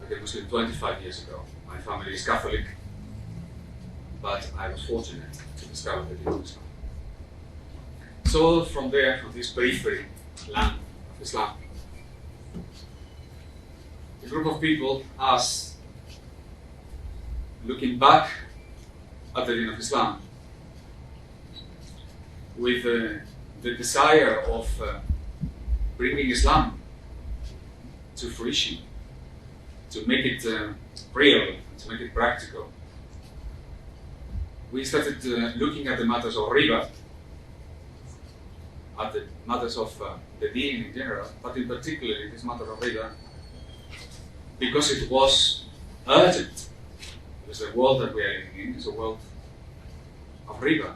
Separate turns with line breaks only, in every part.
became Muslim 25 years ago. My family is Catholic, but I was fortunate to discover the deen of Islam. So from there, from this periphery land of Islam, a group of people, us, looking back at the deen of Islam with the desire of bringing Islam to fruition, to make it real, to make it practical. We started looking at the matters of riba, at the matters of the deen in general, but in particular this matter of riba, because it was urgent. Because the world that we are living in is a world of riba.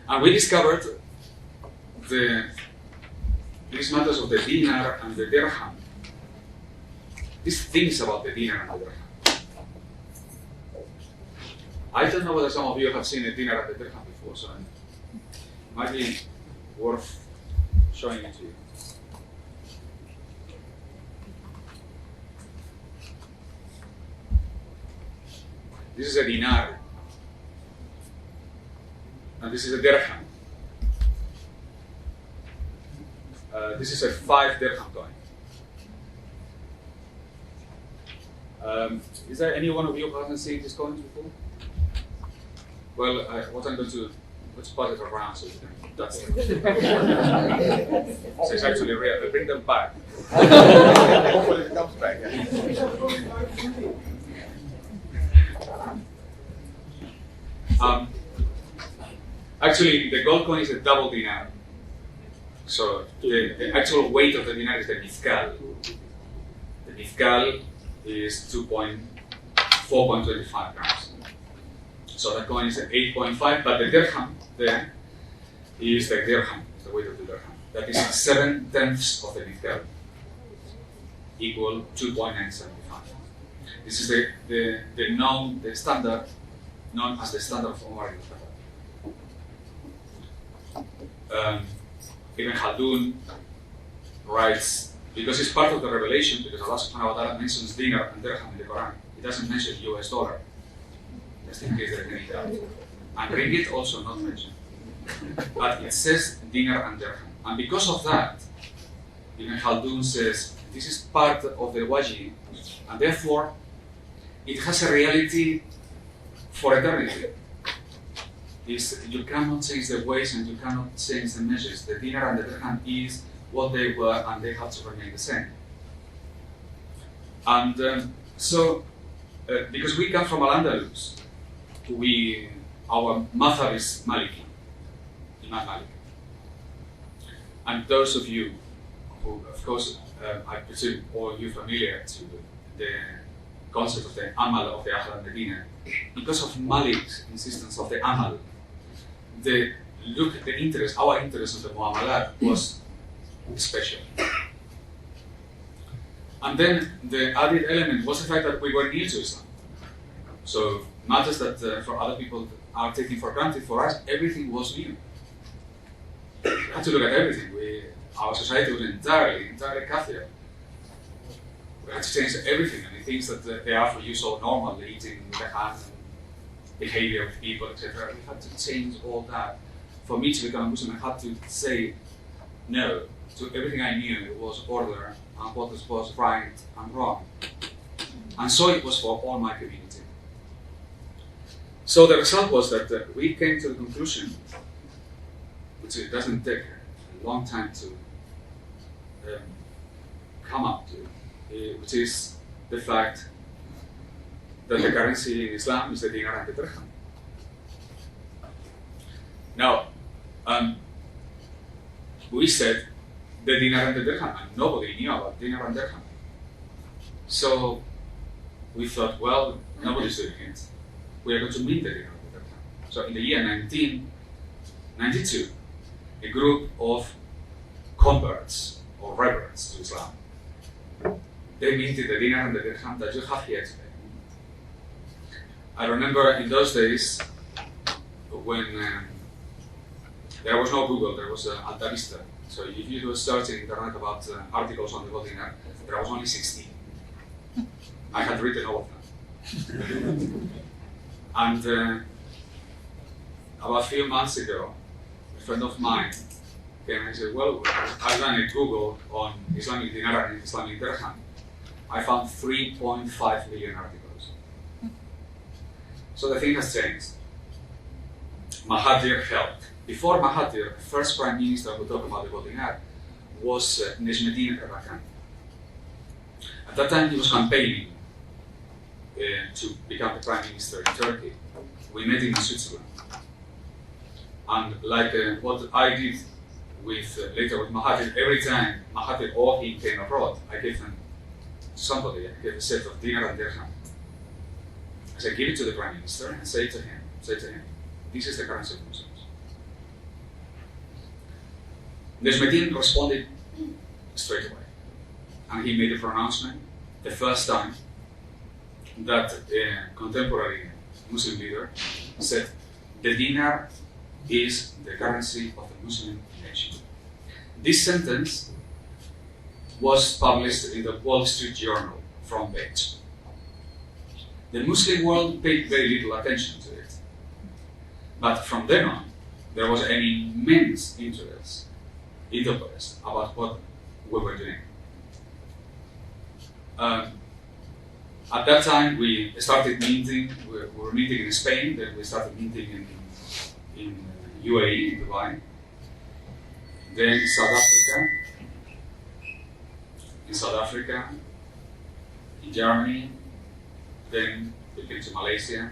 And we discovered these matters of the dinar and the dirham, these things about the dinar and the dirham. I don't know whether some of you have seen a dinar and the dirham before, so it might be worth showing it to you. This is a dinar, and this is a dirham. This is a 5 dirham coin. Is there any one of you who hasn't seen this coin before? Well, what I'm going to, let's pass it around so you can, that's it. So it's actually real. I bring them back.
Hopefully it comes back.
Actually, the gold coin is a double dinar. So the actual weight of the dinar is the mithqal. The mithqal is 4.25 grams. So the coin is 8.5, but the dirham there is the dirham, the weight of the dirham. That is 7/10 of the mithqal, equal 2.975. This is the standard, known as the standard of Umar. Ibn Khaldun writes, because it's part of the revelation, because Allah subhanahu wa ta'ala mentions dinar and dirham in the Quran, it doesn't mention US dollar, just in case there is any doubt. And ringgit also not mentioned. But it says dinar and dirham. And because of that, Ibn Khaldun says, this is part of the waji, and therefore it has a reality for eternity. You cannot change the ways and you cannot change the measures. The dinar and the dirham is what they were, and they have to remain the same. And because we come from Al-Andalus, our madhab is Maliki, Imam Malik. And those of you who, of course, I presume all you familiar to the concept of the amal of the Ahl al-Medina, because of Malik's insistence of the amal, our interest in the Muamalat was special. And then the added element was the fact that we were new to Islam. So matters that for other people are taken for granted, for us, everything was new. We had to look at everything. Our society was entirely Catholic. We had to change everything. I mean, things that they are for you so normal, eating with the hand, behavior of people, etc. We had to change all that. For me to become a Muslim, I had to say no to everything I knew was order and what was right and wrong. And so it was for all my community. So the result was that we came to the conclusion, which it doesn't take a long time to come up to, which is the fact that the currency in Islam is the dinar and the dirham. Now, we said the dinar and the dirham, and nobody knew about dinar and dirham. So we thought, well, nobody's doing it. We are going to mint the dinar and the dirham. So in the year 1992, a group of converts or reverents to Islam, they minted the dinar and the dirham that you have here today. I remember in those days when there was no Google, there was Alta Vista. So if you do a search in the internet about articles on the gold dinar, there was only 16. I had written all of them. And about a few months ago, a friend of mine came and said, well, I've done a Google on Islamic dinar and Islamic dirham. I found 3.5 million articles. So the thing has changed. Mahathir helped. Before Mahathir, the first prime minister who talked about the gold dinar was Necmettin Erbakan. At that time, he was campaigning to become the prime minister in Turkey. We met him in Switzerland. And like what I did with later with Mahathir, every time Mahathir or he came abroad, I gave them somebody, I gave a set of dinar and dirham. I said, give it to the prime minister and say to him, this is the currency of Muslims. Necmettin responded straight away, and he made a pronouncement the first time that a contemporary Muslim leader said, the dinar is the currency of the Muslim nation. This sentence was published in the Wall Street Journal front page. The Muslim world paid very little attention to it. But from then on, there was an immense interest in the West about what we were doing. At that time, we started meeting, we were meeting in Spain, then we started meeting in UAE, in Dubai, then South Africa, in Germany, then we came to Malaysia,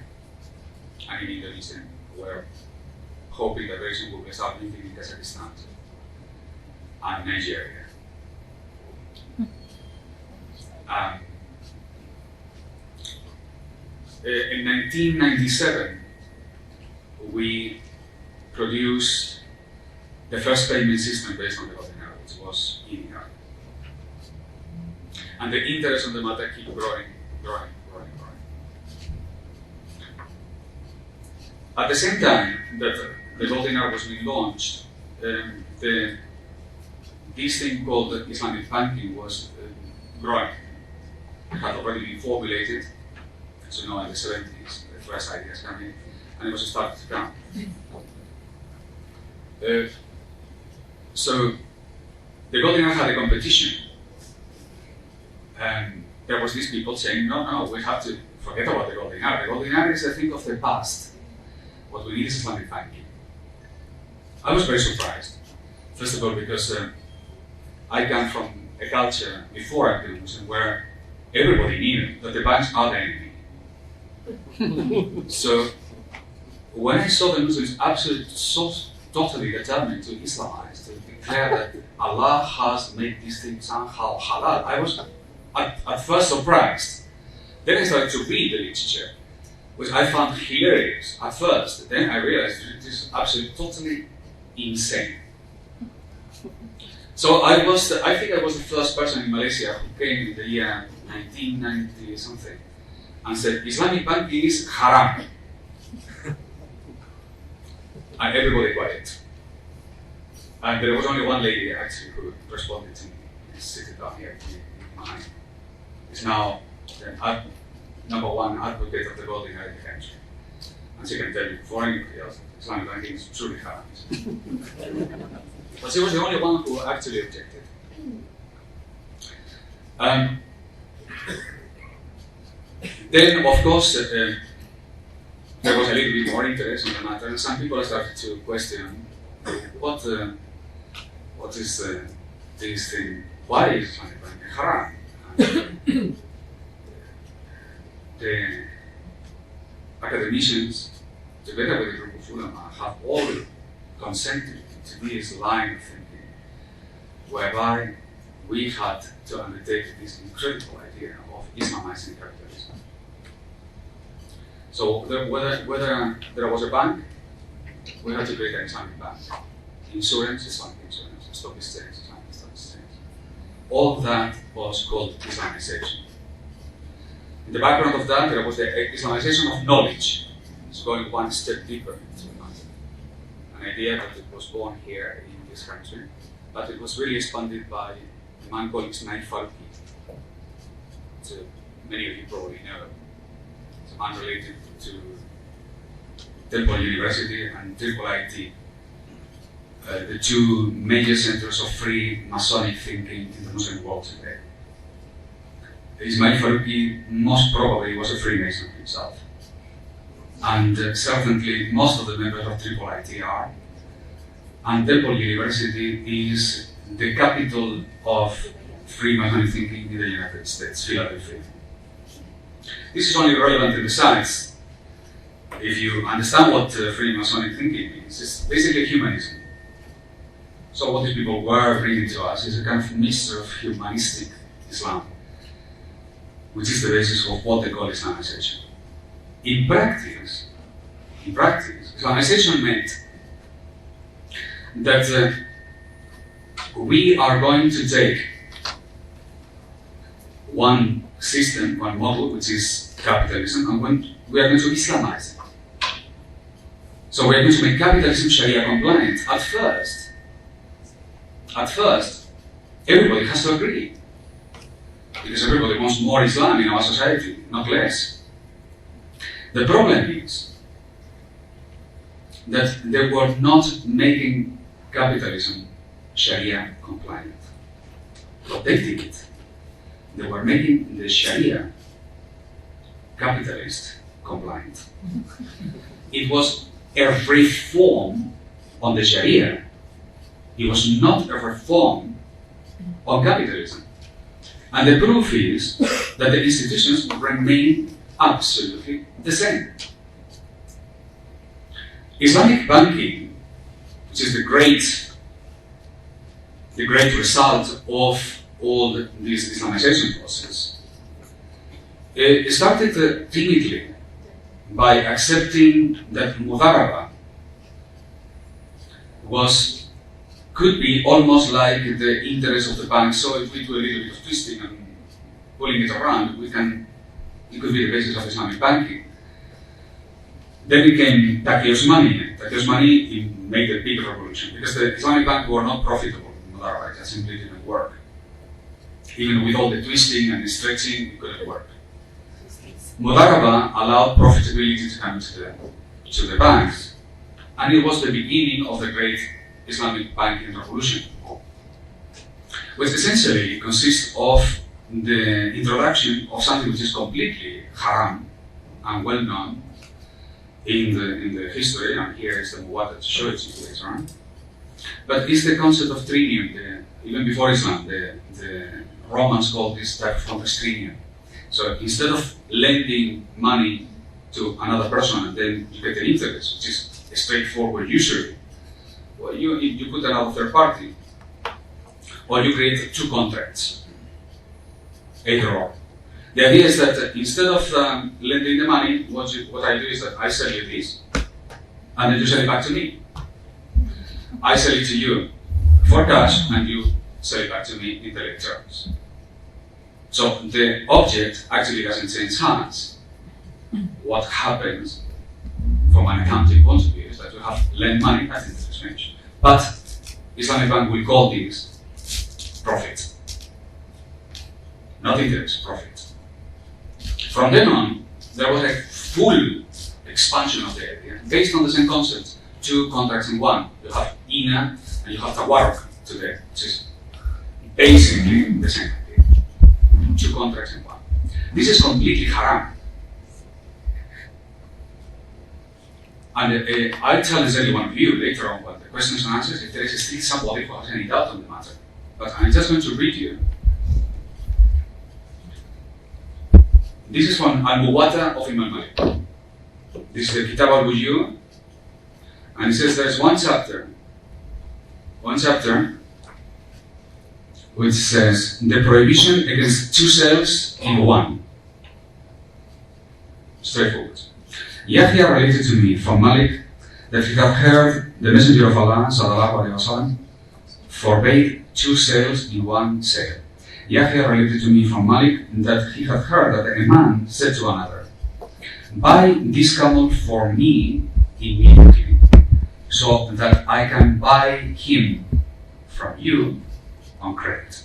and in Indonesia. We're hoping that very soon we will start meeting in Kazakhstan and Nigeria. In 1997, we produced the first payment system based on the gold dinar, which was in Iraq. And the interest on the matter keep growing. At the same time that the gold dinar was being launched, this thing called Islamic banking was growing. It had already been formulated, as you know, in the 70s, the first ideas came in, and it was starting to come. So the gold dinar had a competition, and there was these people saying, no, we have to forget about the gold dinar. The gold dinar is a thing of the past. What we need is Islamic banking. I was very surprised. First of all, because I come from a culture before I became Muslim where everybody knew that the banks are the enemy. So when I saw the Muslims absolutely so totally determined to Islamize, to declare that Allah has made these things somehow halal, I was at first surprised. Then I started to read the literature, which I found hilarious at first. Then I realized it is absolutely totally insane. So I think I was the first person in Malaysia who came in the year 1990 something and said, Islamic banking is haram. And everybody got it. And there was only one lady actually who responded to me. She's sitting down here behind. Is now the number one advocate of the gold dinar in the country. And she can tell you before anybody else, Islamic banking is truly haram. But she was the only one who actually objected. Then, of course, there was a little bit more interest on the matter, and some people started to question what is this thing? Why is Islamic banking haram? And, the academicians, together with a group of ulama, have all consented to this line of thinking, whereby we had to undertake this incredible idea of Islamizing capitalism. So whether there was a bank, we had to create an Islamic bank. Insurance, Islamic insurance, stock exchange, Islamic stock exchange. All that was called Islamization. In the background of that, there was the Islamization of knowledge. It's going one step deeper into the matter. An idea that it was born here in this country, but it was really expanded by a man called Ismail Farki. It's a many of you probably know, it's unrelated to Temple University and Triple IT, the two major centers of free Masonic thinking in the Muslim world today. Ismail Faruqi most probably was a Freemason himself. And certainly most of the members of Triple IT are. And Temple University is the capital of Freemasonic thinking in the United States, Philadelphia. This is only relevant in the science. If you understand what Freemasonic thinking means, it's basically humanism. So what these people were bringing to us is a kind of mixture of humanistic Islam, which is the basis of what they call Islamization. In practice, Islamization meant that we are going to take one system, one model, which is capitalism, and we are going to Islamize it. So we are going to make capitalism Sharia compliant. At first, everybody has to agree, because everybody wants more Islam in our society, not less. The problem is that they were not making capitalism Sharia compliant, protecting it. They were making the Sharia capitalist compliant. It was a reform on the Sharia. It was not a reform on capitalism. And the proof is that the institutions remain absolutely the same. Islamic banking, which is the great result of all this Islamization process, it started timidly by accepting that Mudaraba could be almost like the interest of the bank. So if we do a little bit of twisting and pulling it around, it could be the basis of Islamic banking. Then came Taqi Osmani. Taqi Osmani made a big revolution because the Islamic banks were not profitable in Mudaraba. It simply didn't work. Even with all the twisting and the stretching, it couldn't work. Mudaraba allowed profitability to come to the banks, and it was the beginning of the great Islamic banking revolution, which essentially consists of the introduction of something which is completely haram and well known in the history, and here is the Muwatta to show it to you later on. But it's the concept of trinium. Even before Islam, the Romans called this type of contract trinium. So instead of lending money to another person and then you get the interest, which is a straightforward usury, well, you put another third party, or you create two contracts, either or. The idea is that instead of lending the money, what I do is that I sell you this, and then you sell it back to me. I sell it to you for cash, and you sell it back to me in direct terms. So the object actually doesn't change hands. What happens from an accounting point of view is that you have lend money at interest range. But Islamic bank will call this profit. Not interest, profit. From then on, there was a full expansion of the idea based on the same concept. Two contracts in one. You have Ina and you have Tawarruk today, which is basically the same idea. Two contracts in one. This is completely haram. And I'll challenge any one of you later on with the questions and answers if there is still somebody who has any doubt on the matter. But I'm just going to read you. This is from Al-Muwatta of Imam Malik. This is the Kitab al-Wuju, and it says there is one chapter which says the prohibition against two sales in one. Straightforward. Yahya related to me from Malik that he had heard the Messenger of Allah sallallahu alaihi wasallam forbade two sales in one sale. Yahya related to me from Malik that he had heard that a man said to another, "Buy this camel for me immediately, so that I can buy him from you on credit."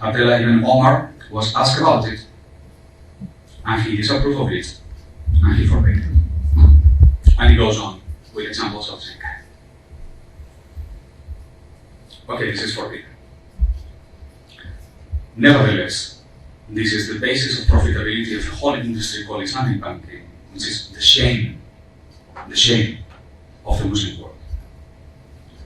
until even Umar was asked about it, and he disapproved of it, and he forbade it. And he goes on with examples of saying, okay, this is forbidden. Nevertheless, this is the basis of profitability of the whole industry called Islamic banking, which is the shame of the Muslim world.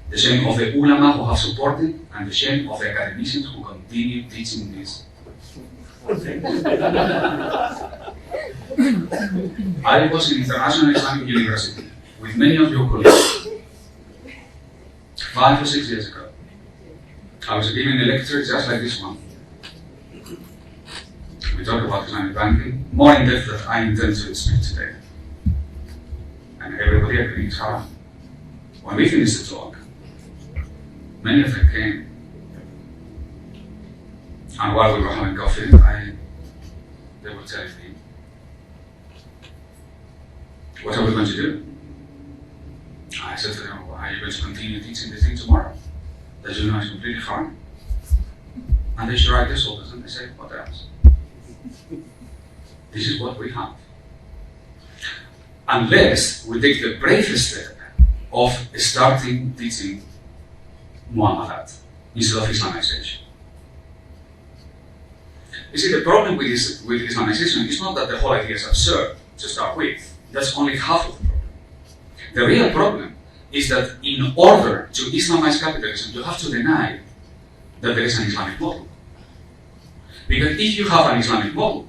The shame of the ulama who have supported, and the shame of the academicians who continue teaching this. I was in International Islamic University with many of your colleagues 5 or 6 years ago. I was giving a lecture just like this one. We talk about Islamic banking more in depth than I intend to speak today. And everybody agreed it's haram. When we finished the talk, many of them came. And while we were having coffee, they were telling me, what are we going to do? I said to them, well, are you going to continue teaching this thing tomorrow? That you know is completely haram. And they shrug their shoulders and they say, what else? This is what we have. Unless we take the bravest step of starting teaching Muamalat instead of Islamization. You see, the problem with Islamization is not that the whole idea is absurd to start with. That's only half of the problem. The real problem is that in order to Islamize capitalism, you have to deny that there is an Islamic model. Because if you have an Islamic model,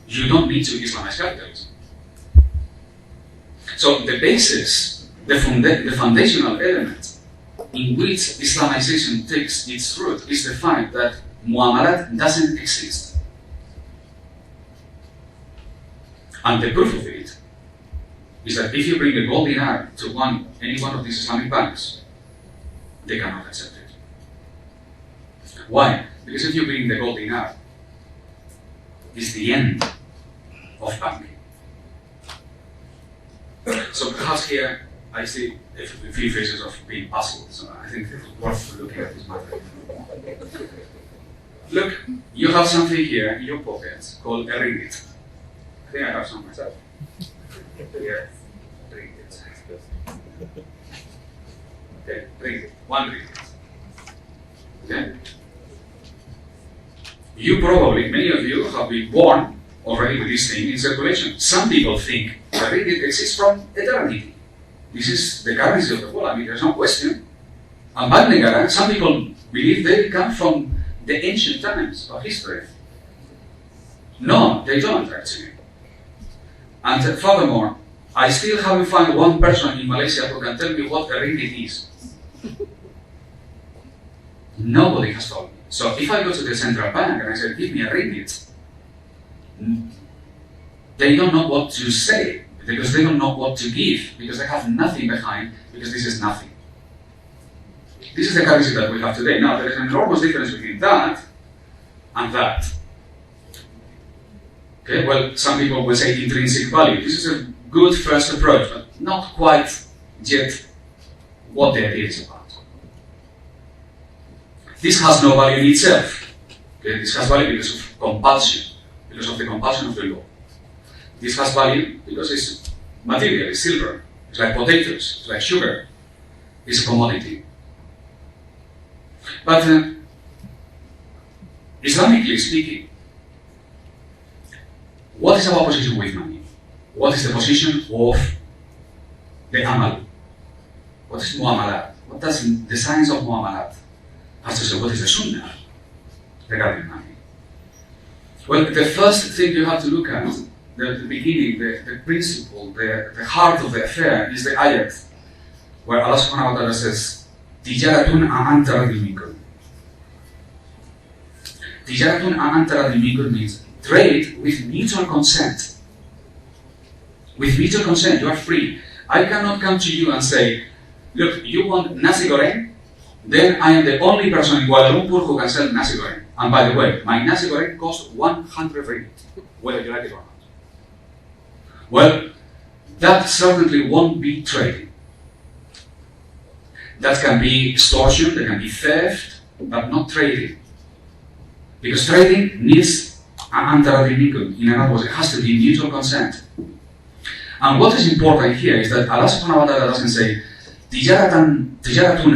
you don't need to Islamize capitalism. So the basis, the foundational element in which Islamization takes its root is the fact that Muamalat doesn't exist. And the proof of it is that if you bring a gold dinar to any one of these Islamic banks, they cannot accept it. Why? Because if you bring the gold dinar, it's the end of banking. So perhaps here I see a few phases of being puzzled, so I think it's worth looking at this matter. Look, you have something here in your pocket called a ringgit. I think I have some myself. Here, ringgit. Okay, ringgit, 1 ringgit. Okay? You probably, many of you have been born already with this thing in circulation. Some people think the ringgit exists from eternity. This is the currency of the world. I mean, there's no question. And back negara, some people believe they come from the ancient times of history. No, they don't actually. And furthermore, I still haven't found one person in Malaysia who can tell me what a ringgit is. Nobody has told me. So if I go to the central bank and I say, give me a ringgit, they don't know what to say, because they don't know what to give, because they have nothing behind, because this is nothing. This is the currency that we have today. Now, there is an enormous difference between that and that. Okay, well, some people will say intrinsic value. This is a good first approach, but not quite yet what the idea is about. This has no value in itself. Okay, this has value because of compulsion, because of the compulsion of the law. This has value because it's material, it's silver, it's like potatoes, it's like sugar, it's a commodity. But Islamically speaking, what is our position with money? What is the position of the amal? What is muamalat? What does the science of muamalat have to say? What is the sunnah regarding money? Well, the first thing you have to look at, the beginning, the principle, the heart of the affair is the ayat, where Allah subhanahu wa ta'ala says, Tijaratun a'an taradil minkum. Tijaratun a'an taradil minkum means trade with mutual consent. With mutual consent, you are free. I cannot come to you and say, look, you want nasi goreng? Then I am the only person in Kuala Lumpur who can sell nasi goreng. And by the way, my nasi goreng costs 100 ringgit, whether you like it or not. Well, that certainly won't be trading. That can be extortion, that can be theft, but not trading. Because trading needs antara dinnikum. In other words, it has to be mutual consent. And what is important here is that Allah subhanahu wa ta'ala doesn't say, tijaratun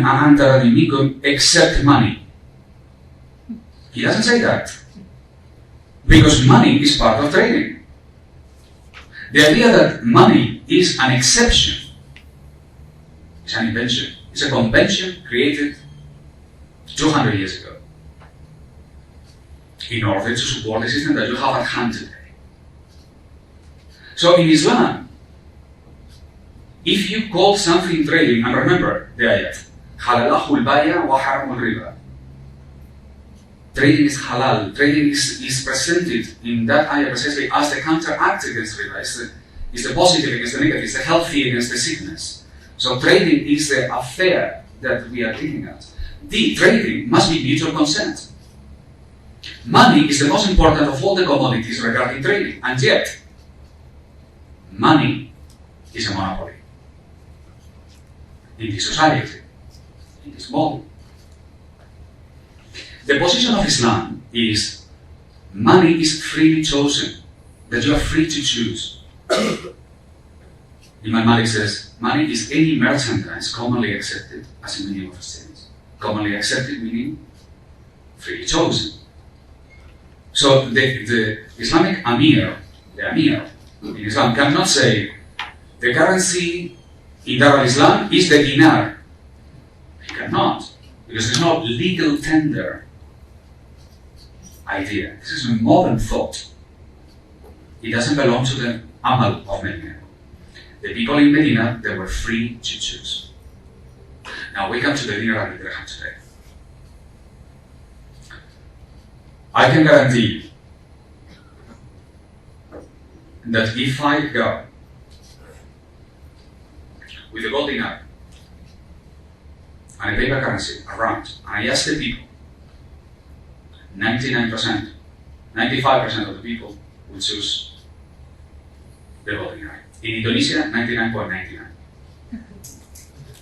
antara dinnikum except money. He doesn't say that. Because money is part of trading. The idea that money is an exception is an invention. It's a convention created 200 years ago in order to support the system that you have at hand today. So in Islam, if you call something trading, and remember the ayat, حَلَلَهُ الْبَيْعَ وَحَرَمُ الرِّبَى. Trading is halal. Trading is presented in that ayah precisely as the counteract against riba. It's the positive against the negative. It's the healthy against the sickness. So trading is the affair that we are looking at. The trading must be mutual consent. Money is the most important of all the commodities regarding trading, and yet money is a monopoly in this society, in this model. The position of Islam is money is freely chosen, that you are free to choose. Imam Malik says, money is any merchandise commonly accepted as a medium of exchange. Commonly accepted meaning freely chosen. So the Islamic Amir, the Amir in Islam cannot say the currency in Dar al-Islam is the dinar. He cannot, because there's no legal tender idea. This is a modern thought. It doesn't belong to the Amal of Medina. The people in Medina, they were free to choose. Now we come to the dinar and the dirham today. I can guarantee you that if I go with a gold dinar and a paper currency around, and I ask the people, 99%, 95% of the people will choose the gold dinar. In Indonesia, 99.99.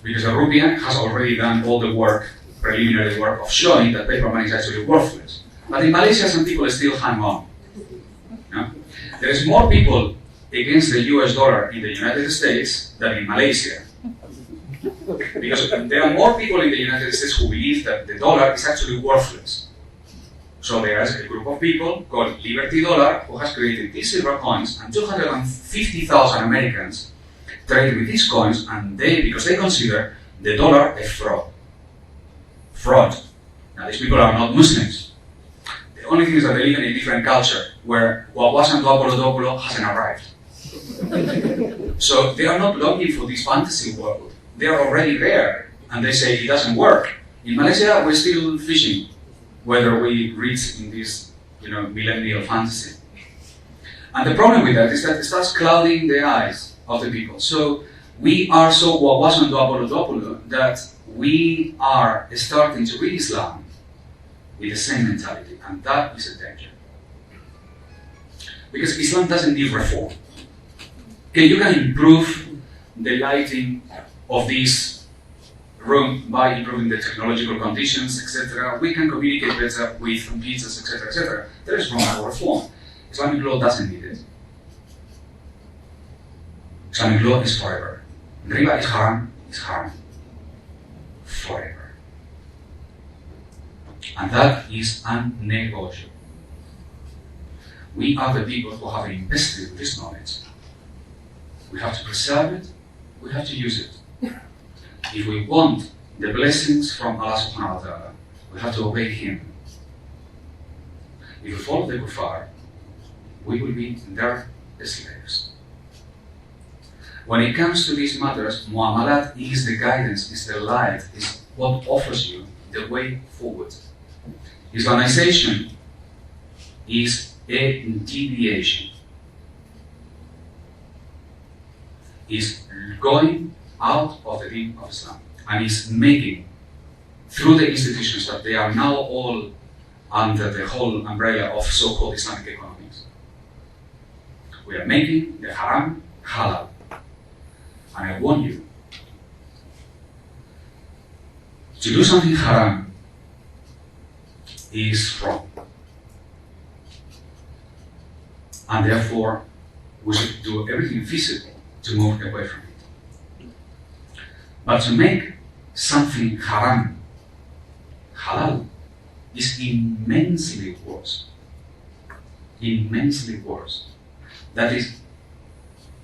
Because the rupiah has already done all the work, preliminary work of showing that paper money is actually worthless. But in Malaysia, some people still hang on. No? There is more people against the US dollar in the United States than in Malaysia. Because there are more people in the United States who believe that the dollar is actually worthless. So there is a group of people called Liberty Dollar who has created these silver coins, and 250,000 Americans trade with these coins, and because they consider the dollar a fraud. Fraud. Now these people are not Muslims. The only thing is that they live in a different culture where what wasn't Duapolo hasn't arrived. So they are not longing for this fantasy world. They are already there, and they say it doesn't work. In Malaysia, we're still fishing whether we reach in this, millennial fantasy. And the problem with that is that it starts clouding the eyes of the people. So we are so wasn't Duapolo that we are starting to read Islam with the same mentality, and that is a danger. Because Islam doesn't need reform. Okay, you can improve the lighting of this room by improving the technological conditions, etc. We can communicate better with computers, etc., etc. There is no reform. Islamic law doesn't need it. Islamic law is forever. Riba is haram forever. And that is unnegotiable. We are the people who have invested in this knowledge. We have to preserve it, we have to use it. If we want the blessings from Allah subhanahu wa ta'ala, we have to obey Him. If we follow the kuffar, we will be their slaves. When it comes to these matters, Muamalat is the guidance, is the light, is what offers you the way forward. Islamization is a deviation, is going out of the deen of Islam, and is making, through the institutions that they are now all under the whole umbrella of so-called Islamic economies, we are making the haram halal. And I warn you, to do something haram is wrong. and therefore we should do everything feasible to move away from it. But to make something haram halal is immensely worse. Immensely worse. That is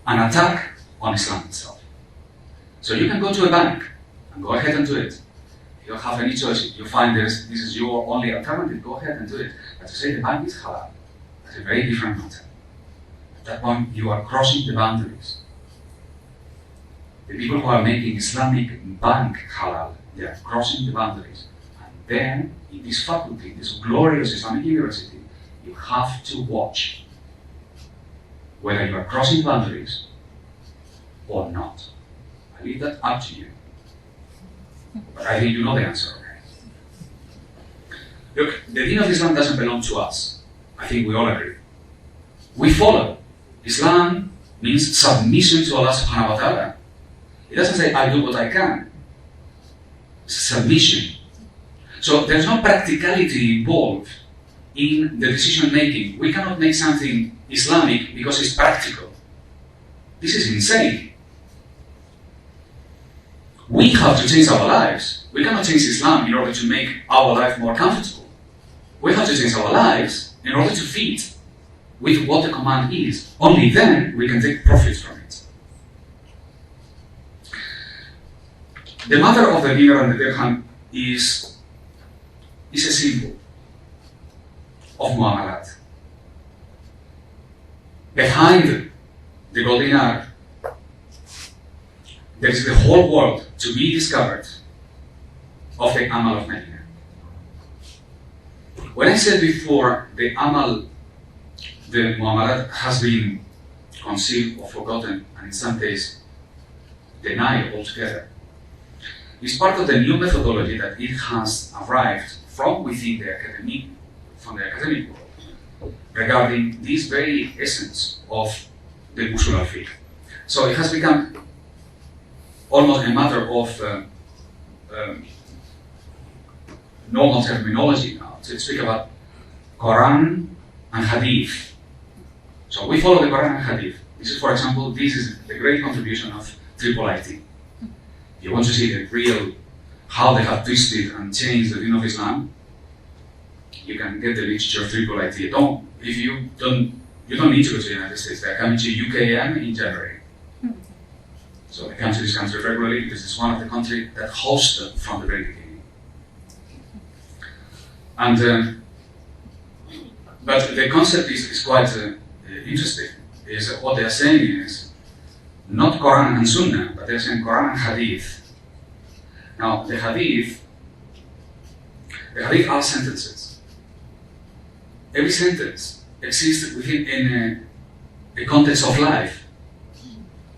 an attack on Islam itself. So you can go to a bank and go ahead and do it. You don't have any choice. You find this is your only alternative, go ahead and do it. But to say the bank is halal, that's a very different matter. At that point, you are crossing the boundaries. The people who are making Islamic bank halal, they are crossing the boundaries. And then, in this faculty, this glorious Islamic university, you have to watch whether you are crossing boundaries or not. I leave that up to you. But I think you know the answer already. Look, the deen of Islam doesn't belong to us. I think we all agree. We follow. Islam means submission to Allah subhanahu wa ta'ala. It doesn't say, I do what I can. It's submission. So there's no practicality involved in the decision making. We cannot make something Islamic because it's practical. This is insane. We have to change our lives. We cannot change Islam in order to make our life more comfortable. We have to change our lives in order to fit with what the command is. Only then we can take profit from it. The matter of the dinar and the dirham is a symbol of Muamalat. Behind the gold dinar, there is the whole world to be discovered of the Amal of Medina. When I said before the Amal, the Muamalat has been concealed or forgotten, and in some cases denied altogether, it's part of the new methodology that it has arrived from within the academic world regarding this very essence of the usul al-fiqh. So it has become almost a matter of normal terminology now to speak about Quran and Hadith. So we follow the Quran and Hadith. This is, for example, this is the great contribution of Triple IT. If you want to see the real, how they have twisted and changed the deen of Islam, you can get the literature of Triple IT. You don't need to go to the United States. They're coming to UKM in January. So they come to this country regularly because it's one of the countries that hosts them from the very beginning. And but the concept is quite interesting. Is what they are saying is not Quran and Sunnah, but they're saying Quran and Hadith. Now the Hadith are sentences. Every sentence exists within a context of life.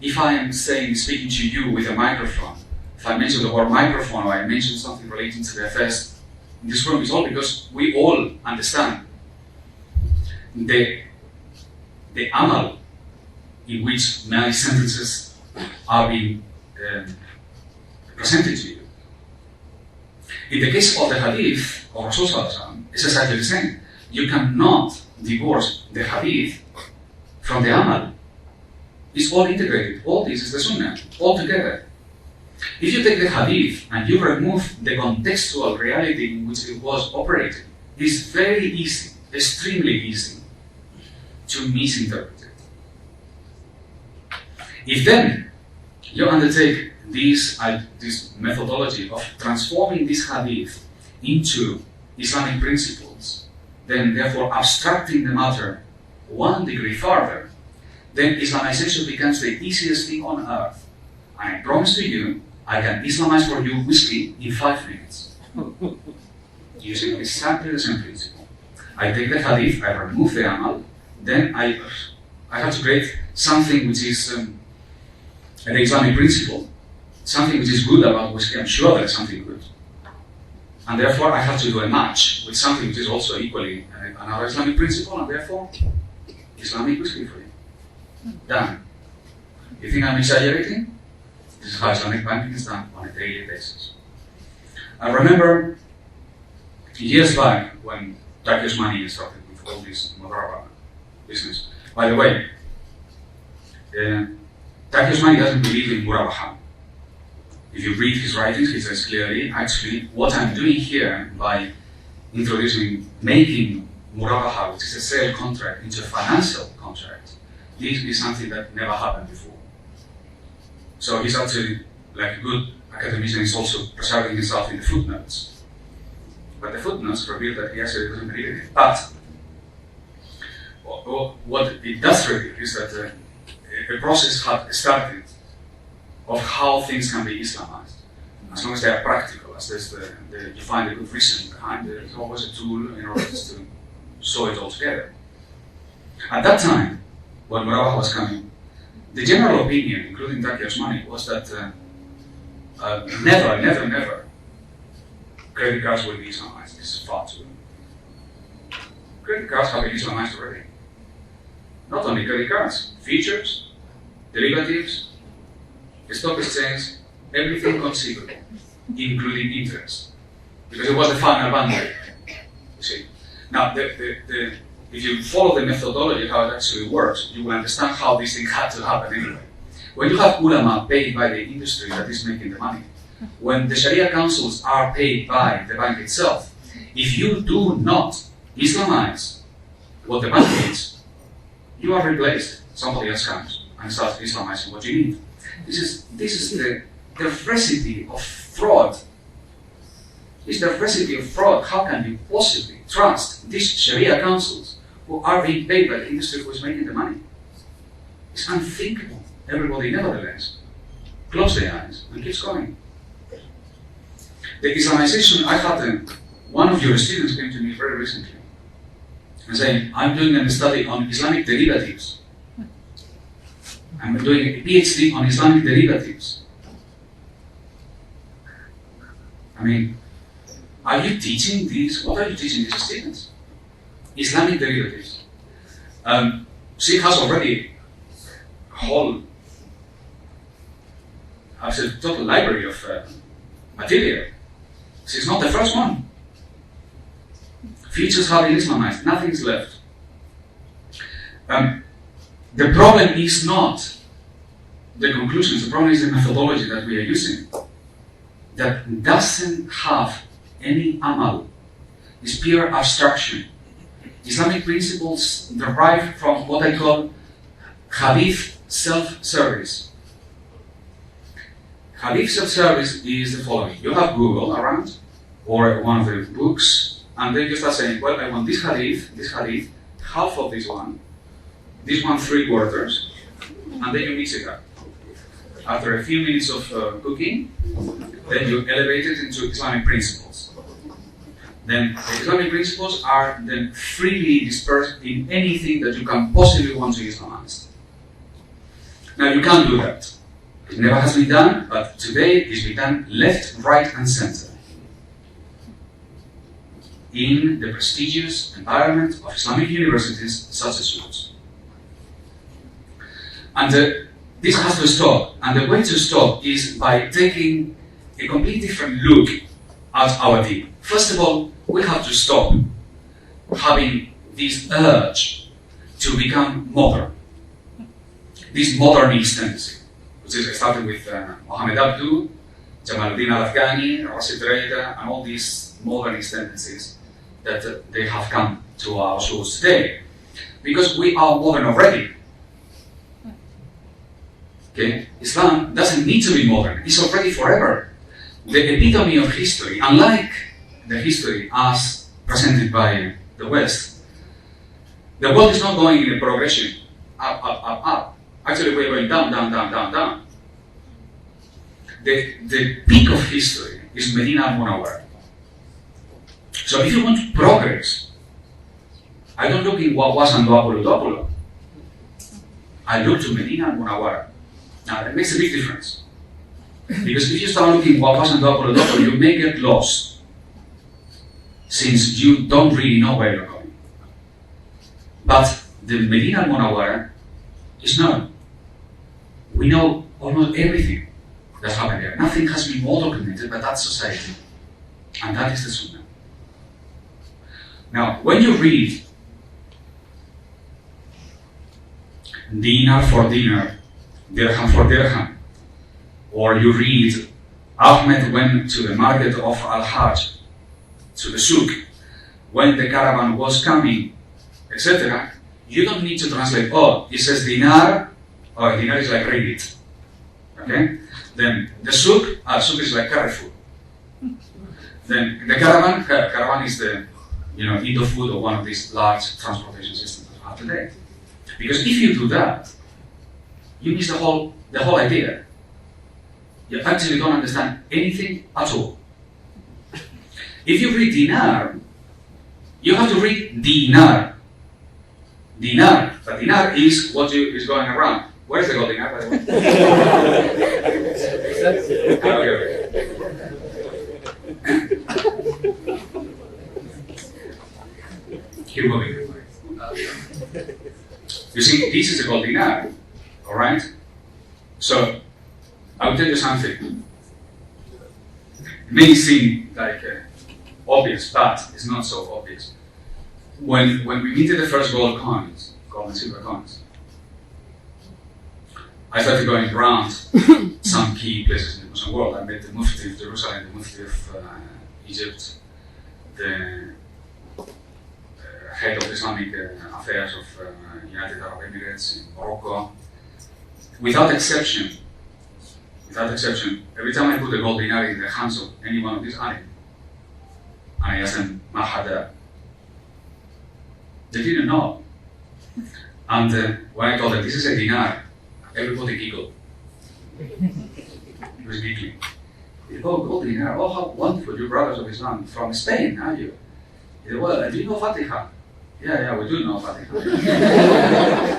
If I am speaking to you with a microphone, if I mention the word microphone or I mention something relating to the affairs in this room, it's all because we all understand the amal in which many sentences are being presented to you. In the case of the hadith of Rasul, it's exactly the same. You cannot divorce the hadith from the amal. It's all integrated. All this is the sunnah, all together. If you take the hadith and you remove the contextual reality in which it was operating, it's very easy, extremely easy, to misinterpret it. If then you undertake this methodology of transforming this hadith into Islamic principles, then therefore abstracting the matter one degree further, then Islamization becomes the easiest thing on earth. And I promise to you, I can Islamize for you whiskey in 5 minutes. Using exactly the same principle. I take the hadith, I remove the amal, then I have to create something which is an Islamic principle, something which is good about whiskey. I'm sure there's something good. And therefore I have to do a match with something which is also equally another Islamic principle, and therefore Islamic whiskey for you. Done. You think I'm exaggerating? This is how Islamic banking is done on a daily basis. I remember years back when Turkish money started with all this Mudaraba business, By the way, Taqi Usmani doesn't believe in Murabaha. If you read his writings, he says clearly, actually, what I'm doing here by making Murabaha, which is a sale contract, into a financial contract, this is something that never happened before. So he's actually, like a good academician, is also preserving himself in the footnotes. But the footnotes reveal that he actually doesn't believe in it. But what it does reveal is that a process had started of how things can be Islamized. As long as they are practical, as you find a good reason behind it, there's always a tool in order to sew it all together. At that time, when Murabaha was coming, the general opinion, including Taqi Usmani, was that never credit cards will be Islamized. This is far too. Credit cards have been Islamized already. Not only credit cards, features, derivatives, the stock exchange, everything conceivable, including interest, because it was the final boundary. You see. Now, if you follow the methodology how it actually works, you will understand how this thing had to happen anyway. When you have ulama paid by the industry that is making the money, when the Sharia councils are paid by the bank itself, if you do not Islamize what the bank needs, you are replaced. Somebody else comes and starts Islamizing what you need. This is the recipe of fraud. It's the recipe of fraud. How can you possibly trust these Sharia councils who are being paid by the industry who is making the money? It's unthinkable. Everybody, nevertheless, close their eyes and keeps going. The Islamization, I had one of your students came to me very recently and saying, I'm doing a study on Islamic derivatives. I'm doing a PhD on Islamic derivatives. I mean, are you teaching these? What are you teaching these students? Islamic derivatives. She has already a whole, total library of material. She's not the first one. Features have been Islamized, nothing is left. The problem is not the conclusions, the problem is the methodology that we are using that doesn't have any amal. It's pure abstraction. Islamic principles derive from what I call hadith self-service. Hadith self-service is the following. You have Google around, or one of the books, and then you start saying, well, I want this hadith, half of this one 3/4, and then you mix it up. After a few minutes of cooking, then you elevate it into Islamic principles. Then the Islamic principles are then freely dispersed in anything that you can possibly want to Islamize. Now you can't do that. It never has been done, but today it's been done left, right, and center in the prestigious environment of Islamic universities such as yours. And this has to stop. And the way to stop is by taking a completely different look at our deen. First of all, we have to stop having this urge to become modern. This modernist tendency, which is starting with Mohammed Abdu, Jamaluddin al-Afghani, Rashid Reda, and all these modernist tendencies that they have come to our shores today. Because we are modern already. Okay? Islam doesn't need to be modern, it's already forever. The epitome of history, unlike the history as presented by the West, the world is not going in a progression, up. Actually, we're going down. The peak of history is Medina al-Munawwara. So if you want progress, I don't look in what was and Duapulo. I look to Medina al-Munawwara. Now that makes a big difference. Because if you start looking what was and Duapulo, you may get lost, since you don't really know where you're going. But the Medina al-Munawwara is known. We know almost everything that's happened there. Nothing has been more documented by that society. And that is the Sunnah. Now, when you read dinar for dinar, dirham for dirham. Or you read, Ahmed went to the market of Al-Hajj, to the souk, when the caravan was coming, etc. You don't need to translate, oh, it says dinar, oh, dinar is like ringgit. Okay? Then the souk, souk is like Carrefour. Then the caravan is the, Indo-Food or one of these large transportation systems that we have today. Because if you do that, you miss the whole idea. You actually don't understand anything at all. If you read dinar, you have to read dinar. Dinar. But dinar is what is going around. Where's the gold dinar, by the way? Okay. Keep moving. You see, this is a gold dinar, all right? So, I will tell you something. It may seem like obvious, but it's not so obvious. When we minted the first gold and silver coins, I started going around some key places in the Muslim world. I met the Mufti of Jerusalem, the Mufti of Egypt, the head of Islamic affairs of United Arab Emirates in Morocco. Without exception, every time I put a gold dinar in the hands of any one of these alim, and I asked them, Mahada, they didn't know. And when I told them, this is a dinar, everybody giggled. It was giggling. Oh, gold dinar, oh, how wonderful, you brothers of Islam from Spain, are you? He said, well, do you know Fatiha? Yeah, we do know Fatiha.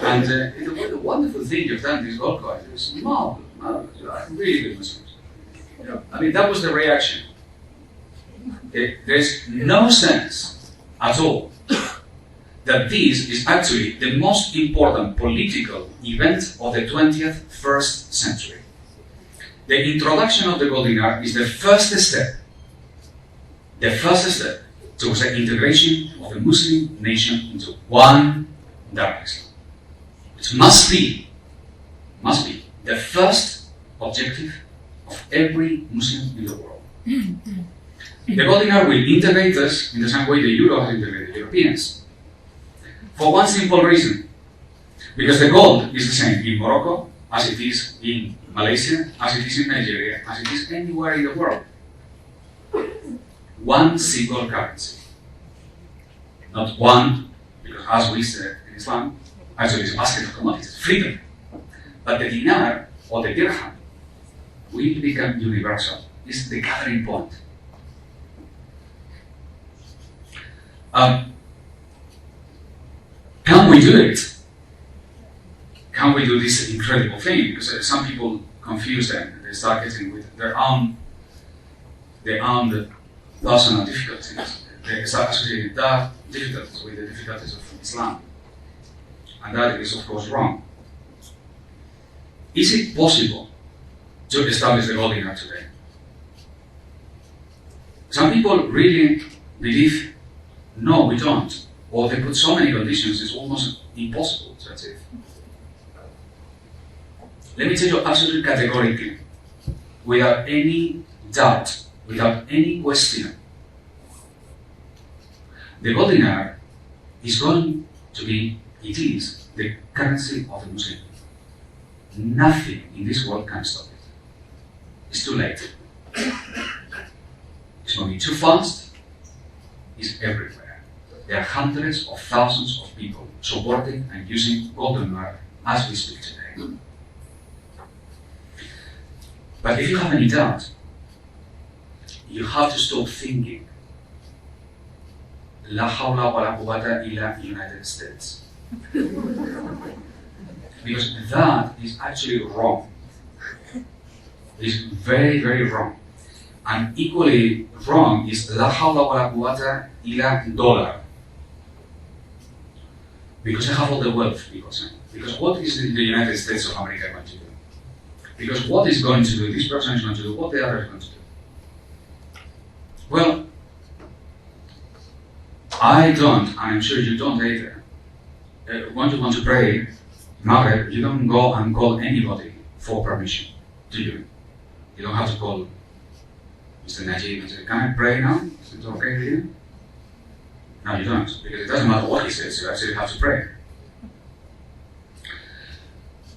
And he said, what a wonderful thing you've done, these gold coins. It was marvelous. Really good Muslims. I mean, that was the reaction. Okay? There's no sense at all that this is actually the most important political event of the 21st century. The introduction of the gold dinar is the first step towards the integration of the Muslim nation into one Dark Islam, which must be the first objective of every Muslim in the world. The gold dinar will integrate us in the same way the euro has integrated Europeans. For one simple reason. Because the gold is the same in Morocco as it is in Malaysia, as it is in Nigeria, as it is anywhere in the world. One single currency. Not one, because as we said in Islam, actually it's a basket of commodities, freedom. But the dinar or the dirham will become universal. It's the gathering point. Can we do it? Can we do this incredible thing? Because some people confuse them. They start getting with their own personal difficulties. They start associating that difficulties with the difficulties of Islam. And that is, of course, wrong. Is it possible to establish the gold dinar today? Some people really believe, no, we don't. Or they put so many conditions, it's almost impossible to achieve. Let me tell you absolutely categorically, without any doubt, without any question, the gold dinar is going to be, it is, the currency of the Muslim. Nothing in this world can stop it. It's too late. It's moving too fast. It's everywhere. There are hundreds of thousands of people supporting and using gold dinar as we speak today. But if you have any doubt, you have to stop thinking, La hawla wa la quwwata illa United States. Because that is actually wrong. It's very, very wrong. And equally wrong is La hawla wa la quwwata illa dollar. Because I have all the wealth, people say. Because what is the United States of America going to do? Because what is going to do, this person is going to do, what the other is going to do. Well, I don't, and I'm sure you don't either, want to pray Maghreb, you don't go and call anybody for permission, do you? You don't have to call Mr. Najib and say, can I pray now? Is it okay with you? No, you don't, because it doesn't matter what he says, you actually have to pray.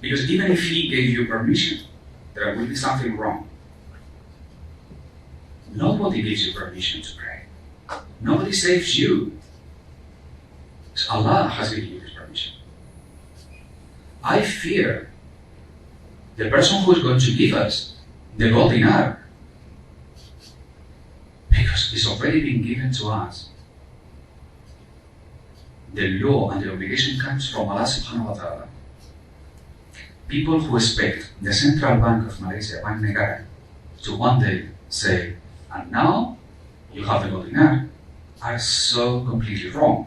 Because even if he gave you permission, there will be something wrong. Nobody gives you permission to pray. Nobody saves you. So Allah has given you this permission. I fear the person who is going to give us the gold dinar, because it's already been given to us. The law and the obligation comes from Allah subhanahu wa ta'ala. People who expect the Central Bank of Malaysia, Bank Negara, to one day say, and now you have the gold dinar, are so completely wrong.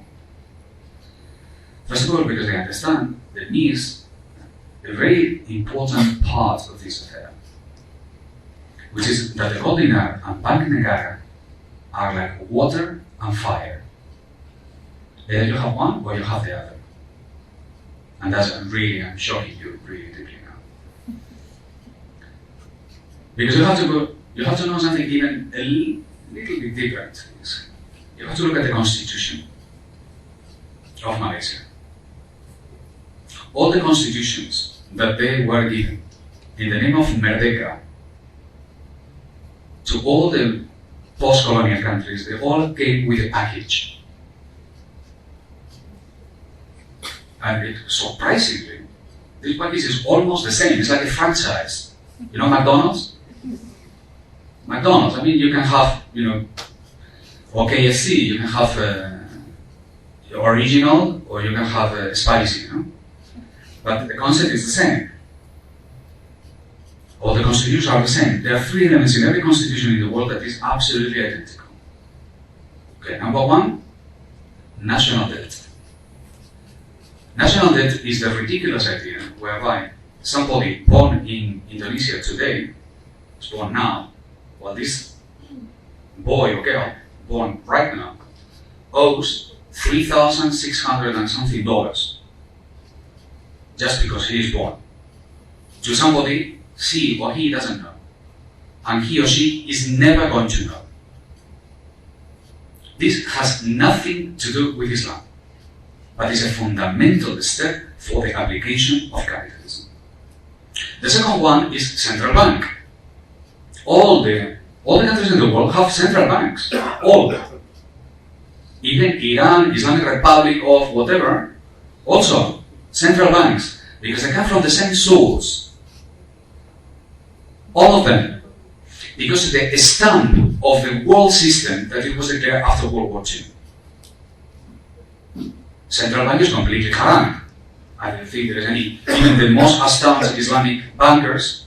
First of all, because they understand that means a very important part of this affair, which is that the gold dinar and Bank Negara are like water and fire. Either you have one or you have the other. And that's I'm shocking you really deeply now. Because you have to know something even a little bit different. You have to look at the constitution of Malaysia. All the constitutions that they were given in the name of Merdeka to all the post-colonial countries, they all came with a package. And surprisingly, this package is almost the same. It's like a franchise. You know McDonald's? McDonald's, I mean, you can have, or KFC, you can have original or you can have spicy, But the concept is the same. All the constitutions are the same. There are 3 elements in every constitution in the world that is absolutely identical. Okay, number 1, national debt. National debt is the ridiculous idea whereby somebody born in Indonesia today, is born now, while this boy or girl born right now owes $3,600 and something just because he is born to somebody she or he doesn't know, and he or she is never going to know. This has nothing to do with Islam, but is a fundamental step for the application of capitalism. The second one is central bank. All the countries in the world have central banks. All. Even Iran, Islamic Republic of whatever, also central banks, because they come from the same source. All of them. Because of the stamp of the world system that it was declared after World War II. Central bank is completely haram. I don't think there is any, even the most astounded Islamic bankers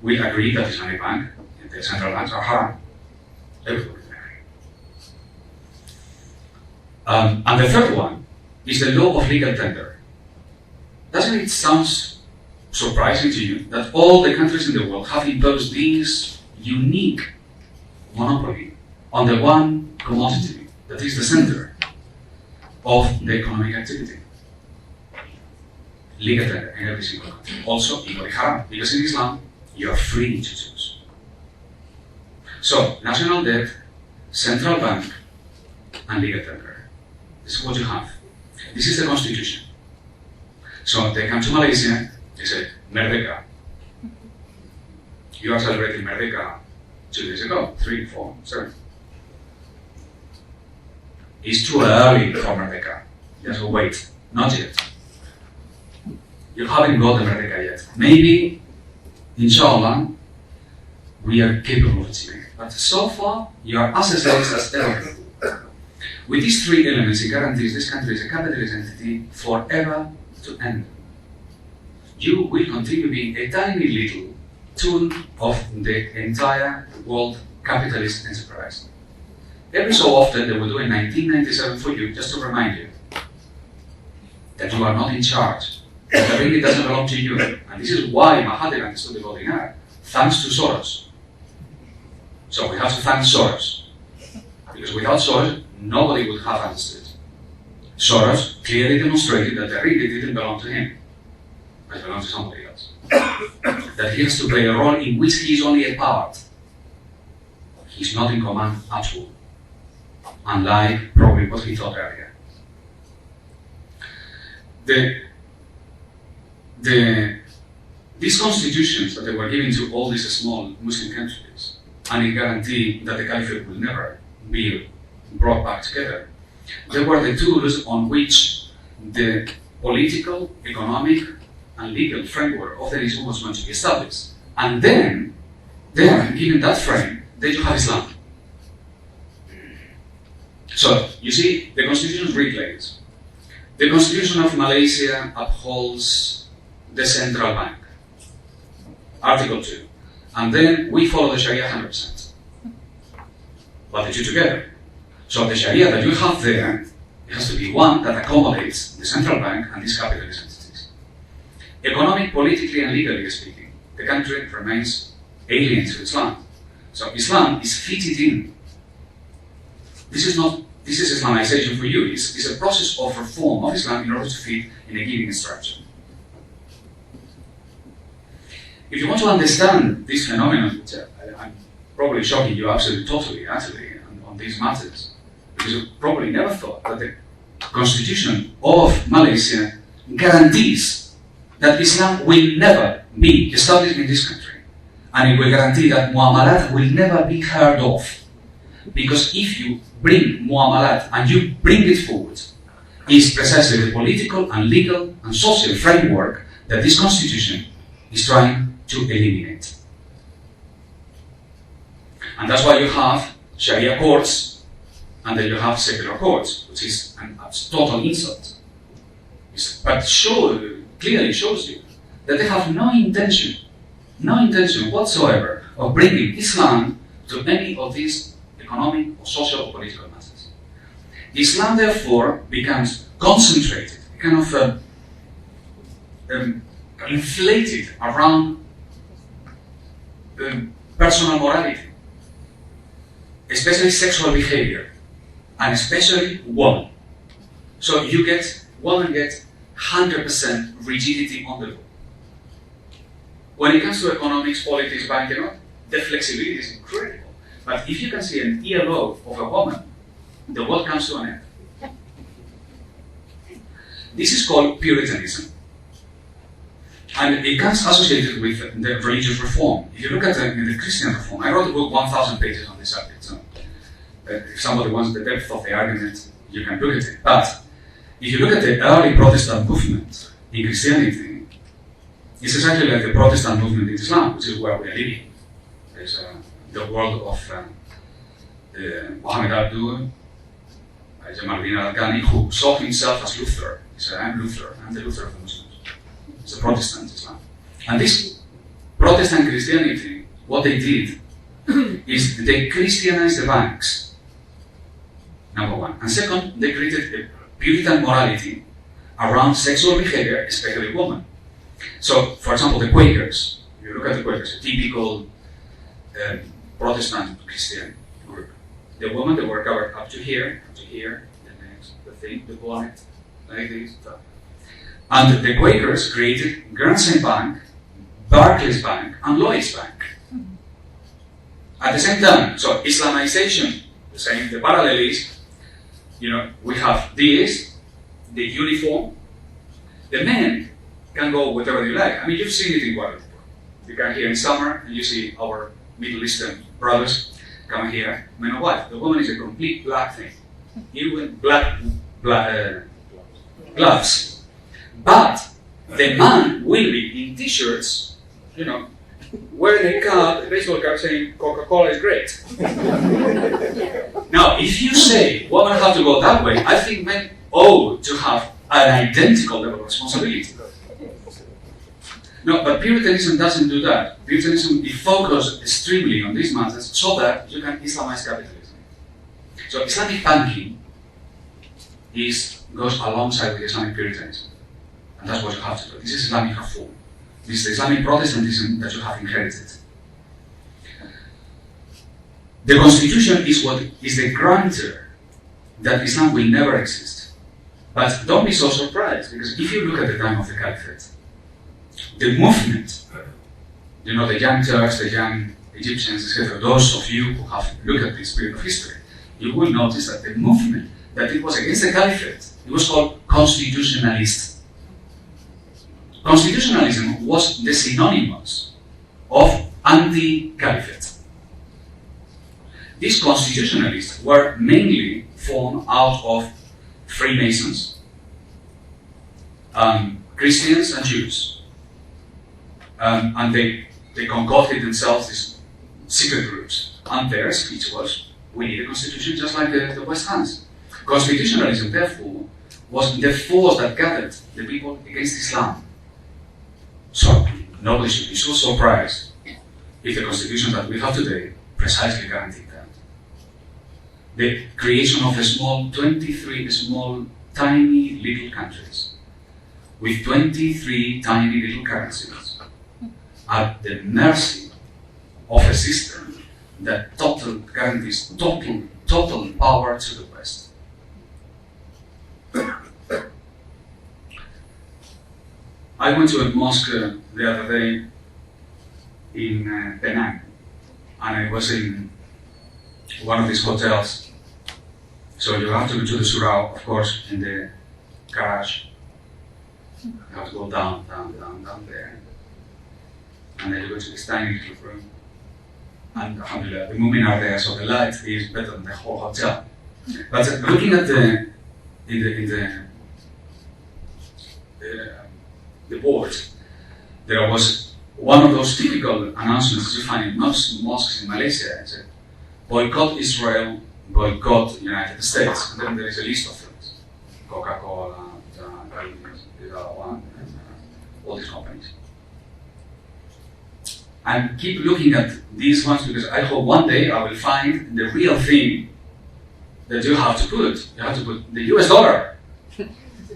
will agree that Islamic bank, the central banks are haram. Everybody will agree. And the third one is the law of legal tender. Doesn't it sound surprising to you that all the countries in the world have imposed this unique monopoly on the one commodity that is the center of the economic activity? Legal tender in every single country. Also equally haram, because in Islam you are free to choose. So, national debt, central bank, and legal tender. This is what you have. This is the constitution. So they come to Malaysia, they say, Merdeka. You are celebrating Merdeka 2 days ago, 3, 4, 7. It's too early for Merdeka. Just wait, not yet. You haven't got the Merdeka yet. Maybe, inshallah, we are capable of achieving it. But so far, you are as slaves as ever. With these 3 elements, it guarantees this country is a capitalist entity forever to end. You will continue being a tiny little tool of the entire world capitalist enterprise. Every so often, they will do a 1997 for you, just to remind you that you are not in charge. That the ringgit doesn't belong to you. And this is why Mahathir understood the gold dinar, thanks to Soros. So we have to thank Soros. Because without Soros, nobody would have understood. Soros clearly demonstrated that the ringgit didn't belong to him.
that belongs to somebody else. That he has to play a role in which he is only a part. He's not in command at all. Unlike probably what he thought earlier. These constitutions that they were given to all these small Muslim countries, and it guaranteed that the caliphate will never be brought back together, they were the tools on which the political, economic, and legal framework of the nation was going to be established. And then, given that frame, then you have Islam. So, you see, the constitution regulates. The constitution of Malaysia upholds the central bank, Article 2. And then we follow the Sharia 100%. But the two together. So the Sharia that you have there, it has to be one that accommodates the central bank and these capitalist entities. Economic, politically, and legally speaking, the country remains alien to Islam. So Islam is fitted in. This is Islamization for you. It's a process of reform of Islam in order to fit in a given structure. If you want to understand this phenomenon, which I'm probably shocking you totally, on these matters, because you probably never thought that the constitution of Malaysia guarantees that Islam will never be established in this country. And it will guarantee that Muamalat will never be heard of. Because if you bring Muamalat and you bring it forward, is precisely the political and legal and social framework that this constitution is trying to eliminate. And that's why you have Sharia courts and then you have secular courts, which is a total insult. But clearly shows you that they have no intention whatsoever of bringing Islam to any of these economic or social or political matters. Islam therefore becomes concentrated, kind of inflated around personal morality, especially sexual behavior, and especially women. So women get 100% rigidity on the law. When it comes to economics, politics, banking, the flexibility is incredible. But if you can see an ELO of a woman, the world comes to an end. This is called Puritanism. And it becomes associated with the religious reform. If you look at the Christian reform, I wrote a book 1,000 pages on this subject. So if somebody wants the depth of the argument, you can look at it. But if you look at the early Protestant movement in Christianity, it's exactly like the Protestant movement in Islam, which is where we are living. There's the world of Muhammad Abdul, Jamaluddin al-Ghani, who saw himself as Luther. He said, I'm Luther, I'm the Luther of the Muslims. It's a Protestant Islam. And this Protestant Christianity, what they did is they Christianized the banks, number one. And second, they created a Puritan morality around sexual behavior, especially women. So, for example, the Quakers, if you look at the Quakers, a typical Protestant Christian group. The women, they were covered up to here, the next, the thing, the bonnet, like this, stuff. And the Quakers created Grand Saint Bank, Barclays Bank, and Lloyds Bank. At the same time, so Islamization, the parallel is, we have this, the uniform. The men can go whatever they like. I mean, you've seen it in Guadeloupe. You come here in summer and you see our Middle Eastern brothers come here, men and wife. The woman is a complete black thing. Even black gloves. But the man will be in t-shirts, wearing a cap, a baseball cap saying Coca-Cola is great. Now, if you say women have to go that way, I think men owe to have an identical level of responsibility. No, but Puritanism doesn't do that. Puritanism is focused extremely on these matters so that you can Islamize capitalism. So Islamic banking goes alongside with Islamic Puritanism. And that's what you have to do. This is Islamic reform. This is the Islamic Protestantism that you have inherited. The Constitution is the grantor that Islam will never exist. But don't be so surprised, because if you look at the time of the Caliphate, the movement, you know, the young Turks, the young Egyptians, etc., those of you who have looked at this period of history, you will notice that the movement, that it was against the caliphate, it was called constitutionalist. Constitutionalism was the synonymous of anti-caliphate. These constitutionalists were mainly formed out of Freemasons, Christians and Jews. And they concocted themselves these secret groups. And their speech was, we need a constitution just like the West has. Constitutionalism, therefore, was the force that gathered the people against Islam. So, nobody should be so surprised if the constitution that we have today precisely guaranteed that. The creation of 23 small, tiny little countries with 23 tiny little currencies at the mercy of a system that guarantees total power to the West. I went to a mosque the other day in Penang, and I was in one of these hotels. So you have to go to the surau, of course, in the garage. You have to go down there. And then you go to this tiny little room. And alhamdulillah, the mu'min are there, so the light is better than the whole hotel. But looking at the board, there was one of those typical announcements you find in most mosques in Malaysia. It said, boycott Israel, boycott United States. And then there is a list of things. Coca-Cola, all these companies. And keep looking at these ones because I hope one day I will find the real thing that you have to put. You have to put the US dollar.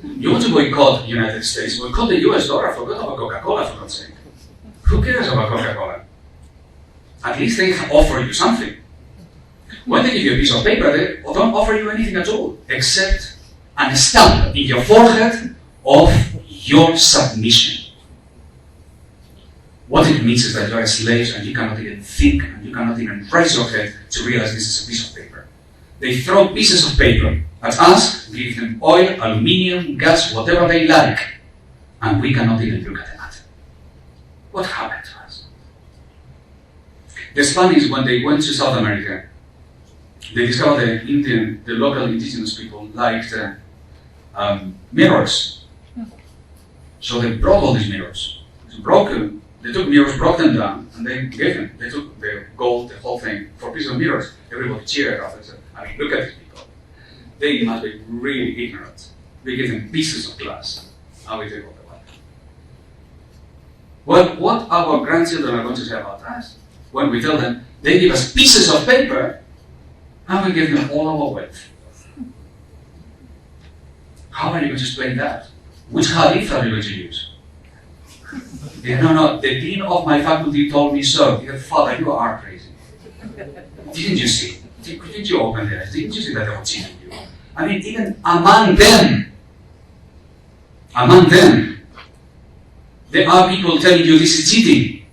You want to boycott the United States, boycott the US dollar, forget about Coca-Cola for God's sake. Who cares about Coca-Cola? At least they offer you something. When they give you a piece of paper, they don't offer you anything at all, except a stamp in your forehead of your submission. What it means is that you are a slave and you cannot even think and you cannot even raise your head to realize this is a piece of paper. They throw pieces of paper at us, give them oil, aluminium, gas, whatever they like, and we cannot even look at the matter. What happened to us? The Spanish, when they went to South America, they discovered the local indigenous people liked mirrors. So they brought all these mirrors. They took mirrors, broke them down, and they gave them. They took the gold, the whole thing, for a piece of mirrors. Everybody cheered after. Said, I mean, look at these people. They must be really ignorant. We give them pieces of glass, and we take all the water. Well, what our grandchildren are going to say about us when we tell them they give us pieces of paper, and we give them all our wealth? How are you going to explain that? Which hadith are you going to use? No, the dean of my faculty told me so. He said, Father, you are crazy. Didn't you see? Couldn't you open their eyes? Didn't you see that they were cheating you? I mean, even among them, there are people telling you this is cheating.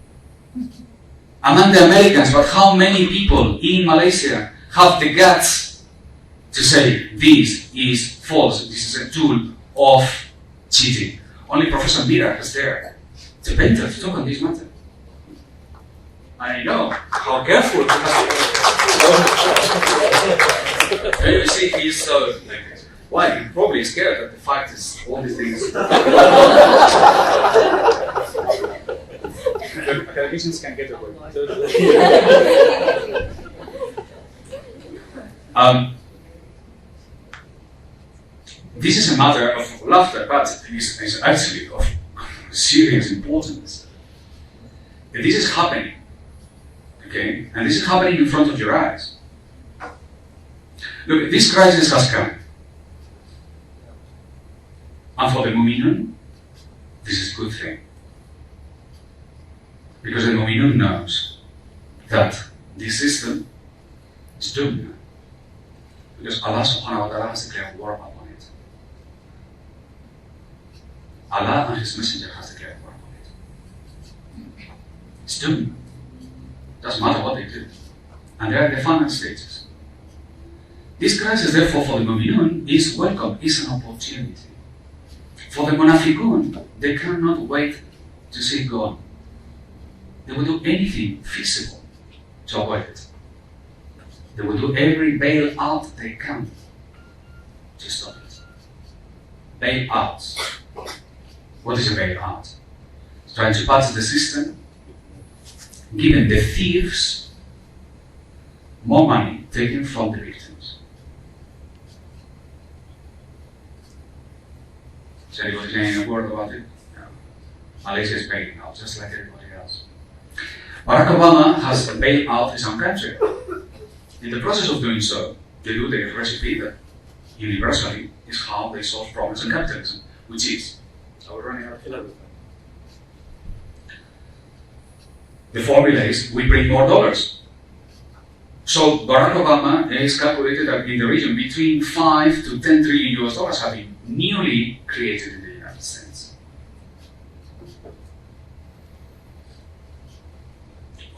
Among the Americans, but how many people in Malaysia have the guts to say this is false, this is a tool of cheating? Only Professor Mira is there. The painter to talk on this matter. I know how careful he has to be. You see, he's so like, why? He's probably scared that the fact is all these things. The academicians can get away. This is a matter of laughter, but it is actually of serious importance. This is happening, okay? And this is happening in front of your eyes. Look, this crisis has come. And for the Mu'minun, this is a good thing. Because the Mu'minun knows that this system is doomed. Because Allah subhanahu wa ta'ala has declared war upon it. Allah and His Messenger has declared war upon it. It's doom. Doesn't matter what they do. And they're at the final stages. This crisis, therefore, for the Mu'minun is welcome, is an opportunity. For the Munafiqun, they cannot wait to see it go on. They will do anything feasible to avoid it. They will do every bailout they can to stop it. Bailouts. What is a bailout? It's trying to patch the system, giving the thieves more money taken from the victims. Is anybody saying a word about it? No. Malaysia is bailing out, just like everybody else. Barack Obama has bailed out his own country. In the process of doing so, they do the recipe that universally is how they solve problems in capitalism, which is, we're running out of time. The formula is, we bring more dollars. So Barack Obama has calculated that in the region between 5 to 10 trillion US dollars have been newly created in the United States.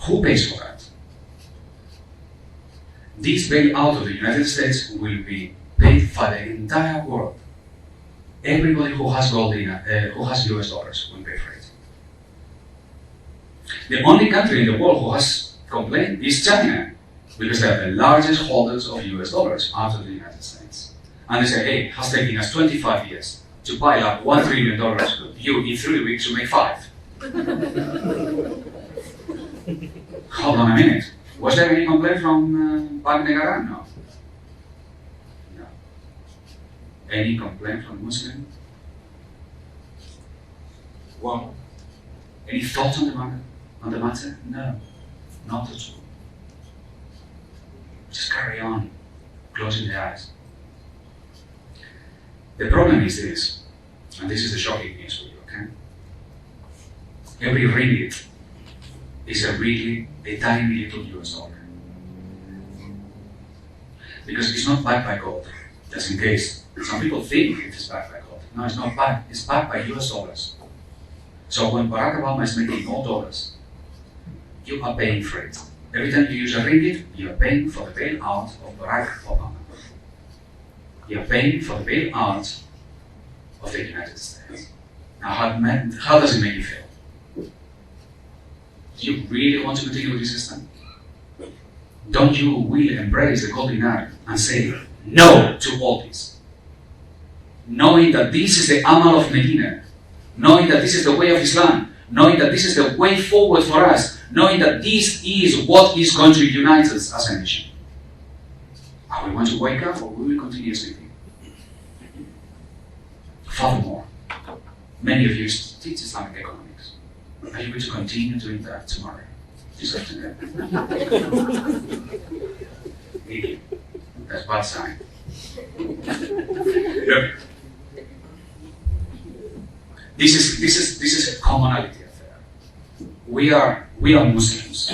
Who pays for that? This bailout of the United States will be paid by the entire world. Everybody who has gold who has US dollars will pay for it. The only country in the world who has complained is China, because they are the largest holders of US dollars out of the United States. And they say, hey, it has taken us 25 years to pile up $1 trillion. You, in 3 weeks, you make 5. Hold on a minute. Was there any complaint from Bank Negaran? No. No. Any complaint from Muslim? Well, any thoughts on the matter? No, not at all. Just carry on, closing the eyes. The problem is this, and this is the shocking news for you, okay? Every ringgit is a tiny little US dollar. Because it's not backed by gold, just in case. Some people think it is backed by gold. No, it's not backed, it's backed by US dollars. So when Barack Obama is making all dollars, you are paying for it. Every time you use a ringgit, you are paying for the bailout of Barack Obama. You are paying for the bailout of the United States. Now, how does it make you feel? Do you really want to continue with this system? Don't you really embrace the golden hour and say no to all this? Knowing that this is the Amal of Medina, knowing that this is the way of Islam, knowing that this is the way forward for us, knowing that this is what is going to unite us as a nation. Are we going to wake up or will we continue sleeping? Furthermore, many of you teach Islamic economics. Are you going to continue doing that tomorrow? This afternoon? Maybe. That's a bad sign. Look, this is a commonality affair. We are Muslims.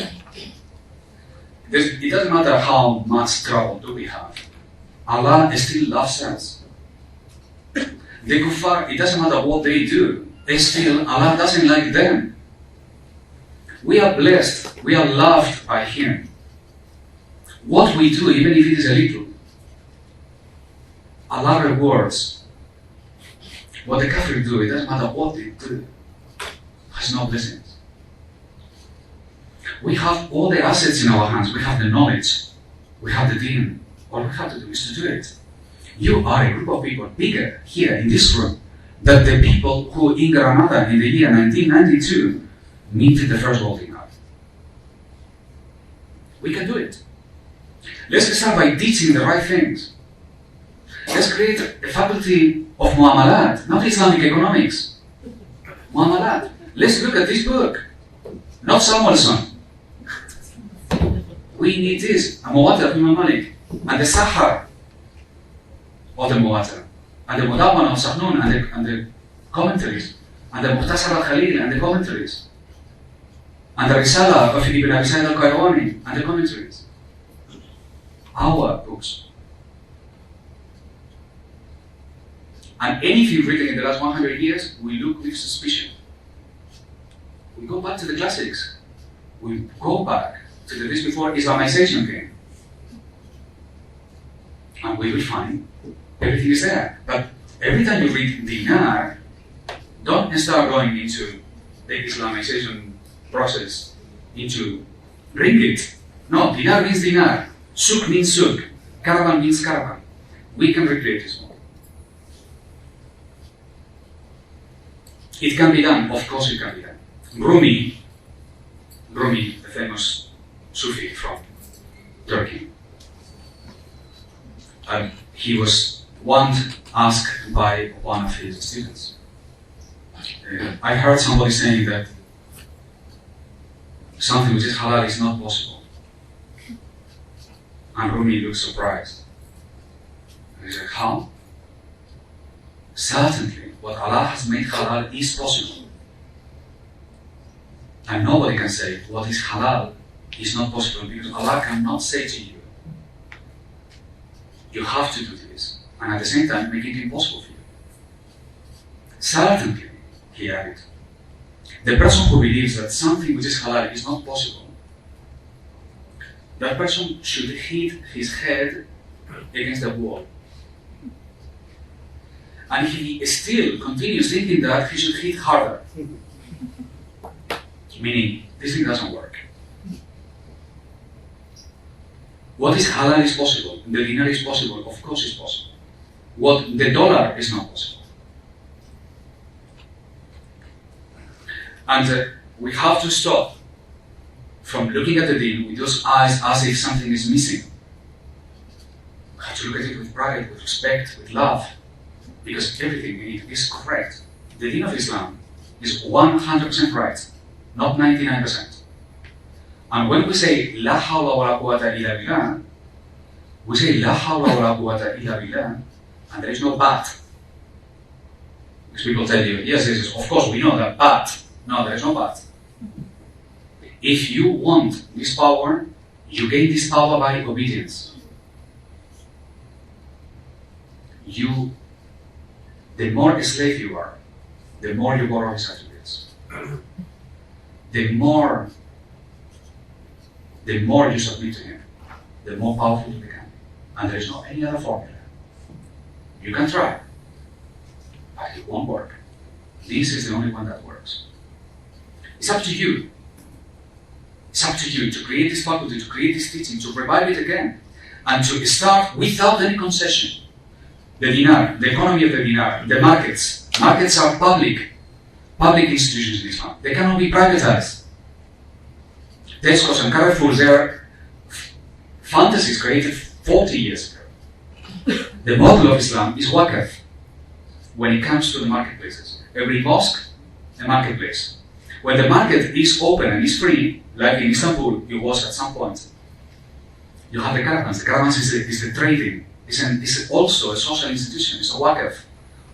It doesn't matter how much trouble do we have. Allah still loves us. The kuffar, it doesn't matter what they do. Allah doesn't like them. We are blessed. We are loved by Him. What we do, even if it is a little, Allah rewards. What the kafir do, it doesn't matter what they do, has no blessings. We have all the assets in our hands. We have the knowledge. We have the deen. All we have to do is to do it. You are a group of people bigger here in this room than the people who in Granada in the year 1992 minted the first gold dinar. We can do it. Let's start by teaching the right things. Let's create a faculty of Muamalat, not Islamic economics. Muamalat. Let's look at this book, not Samuelson. We need this, a Muwatta of Imam Malik, and the Sahar of the Muwatta, and the Mudawana of Sahnun, and the commentaries, and the Mukhtasar al-Khalil and the commentaries, and the Risala of Ibn Abi Sa'id al-Qayrawani and the commentaries. Our books. And anything written in the last 100 years, we look with suspicion. We go back to the classics. we go back to the days before Islamization came. And we will find everything is there. But every time you read dinar, don't start going into the Islamization process, into ringgit. No, dinar means dinar. Souk means souk. Caravan means caravan. We can recreate this model. It can be done, of course it can be done. Rumi, the famous Sufi from Turkey, he was once asked by one of his students. I heard somebody saying that something which is halal is not possible. And Rumi looked surprised. And he said, how? Certainly, what Allah has made halal is possible. And nobody can say what is halal is not possible, because Allah cannot say to you, you have to do this, and at the same time make it impossible for you. Certainly, he added, the person who believes that something which is halal is not possible, that person should hit his head against the wall. And he still continues thinking that he should hit harder. Meaning, this thing doesn't work. What is halal is possible, the dinar is possible, of course it's possible. What the dollar is not possible. And we have to stop from looking at the deen with those eyes as if something is missing. We have to look at it with pride, with respect, with love, because everything in it is correct. The deen of Islam is 100% right, not 99%. And when we say La hawla wa la quwwata illa billah, we say La hawla wa la quwwata illa billah, and there is no but. Because people tell you, yes, of course we know that, but. No, there is no but. If you want this power, you gain this power by obedience. The more a slave you are, the more you borrow his attributes. The more you submit to him, the more powerful you become. And there is no any other formula. You can try, but it won't work. This is the only one that works. It's up to you. It's up to you to create this faculty, to create this teaching, to revive it again, and to start without any concession. The dinar, the economy of the dinar, the markets. Markets are public institutions in Islam. They cannot be privatized. Tesco's and Carrefour's, they are fantasies created 40 years ago. The model of Islam is waqf when it comes to the marketplaces. Every mosque, a marketplace. When the market is open and is free, like in Istanbul, it was at some point, you have the caravans. The caravans is the trading. It's also a social institution. It's a waqf.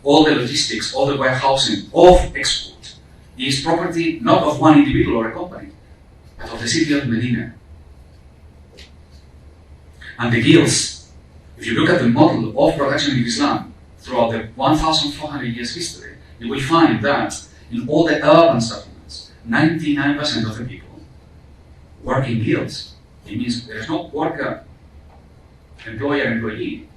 All the logistics, all the warehousing of export is property not of one individual or a company, but of the city of Medina. And the guilds, if you look at the model of production in Islam throughout the 1,400 years history, you will find that in all the urban settlements, 99% of the people work in guilds. It means there is no worker, employer-employee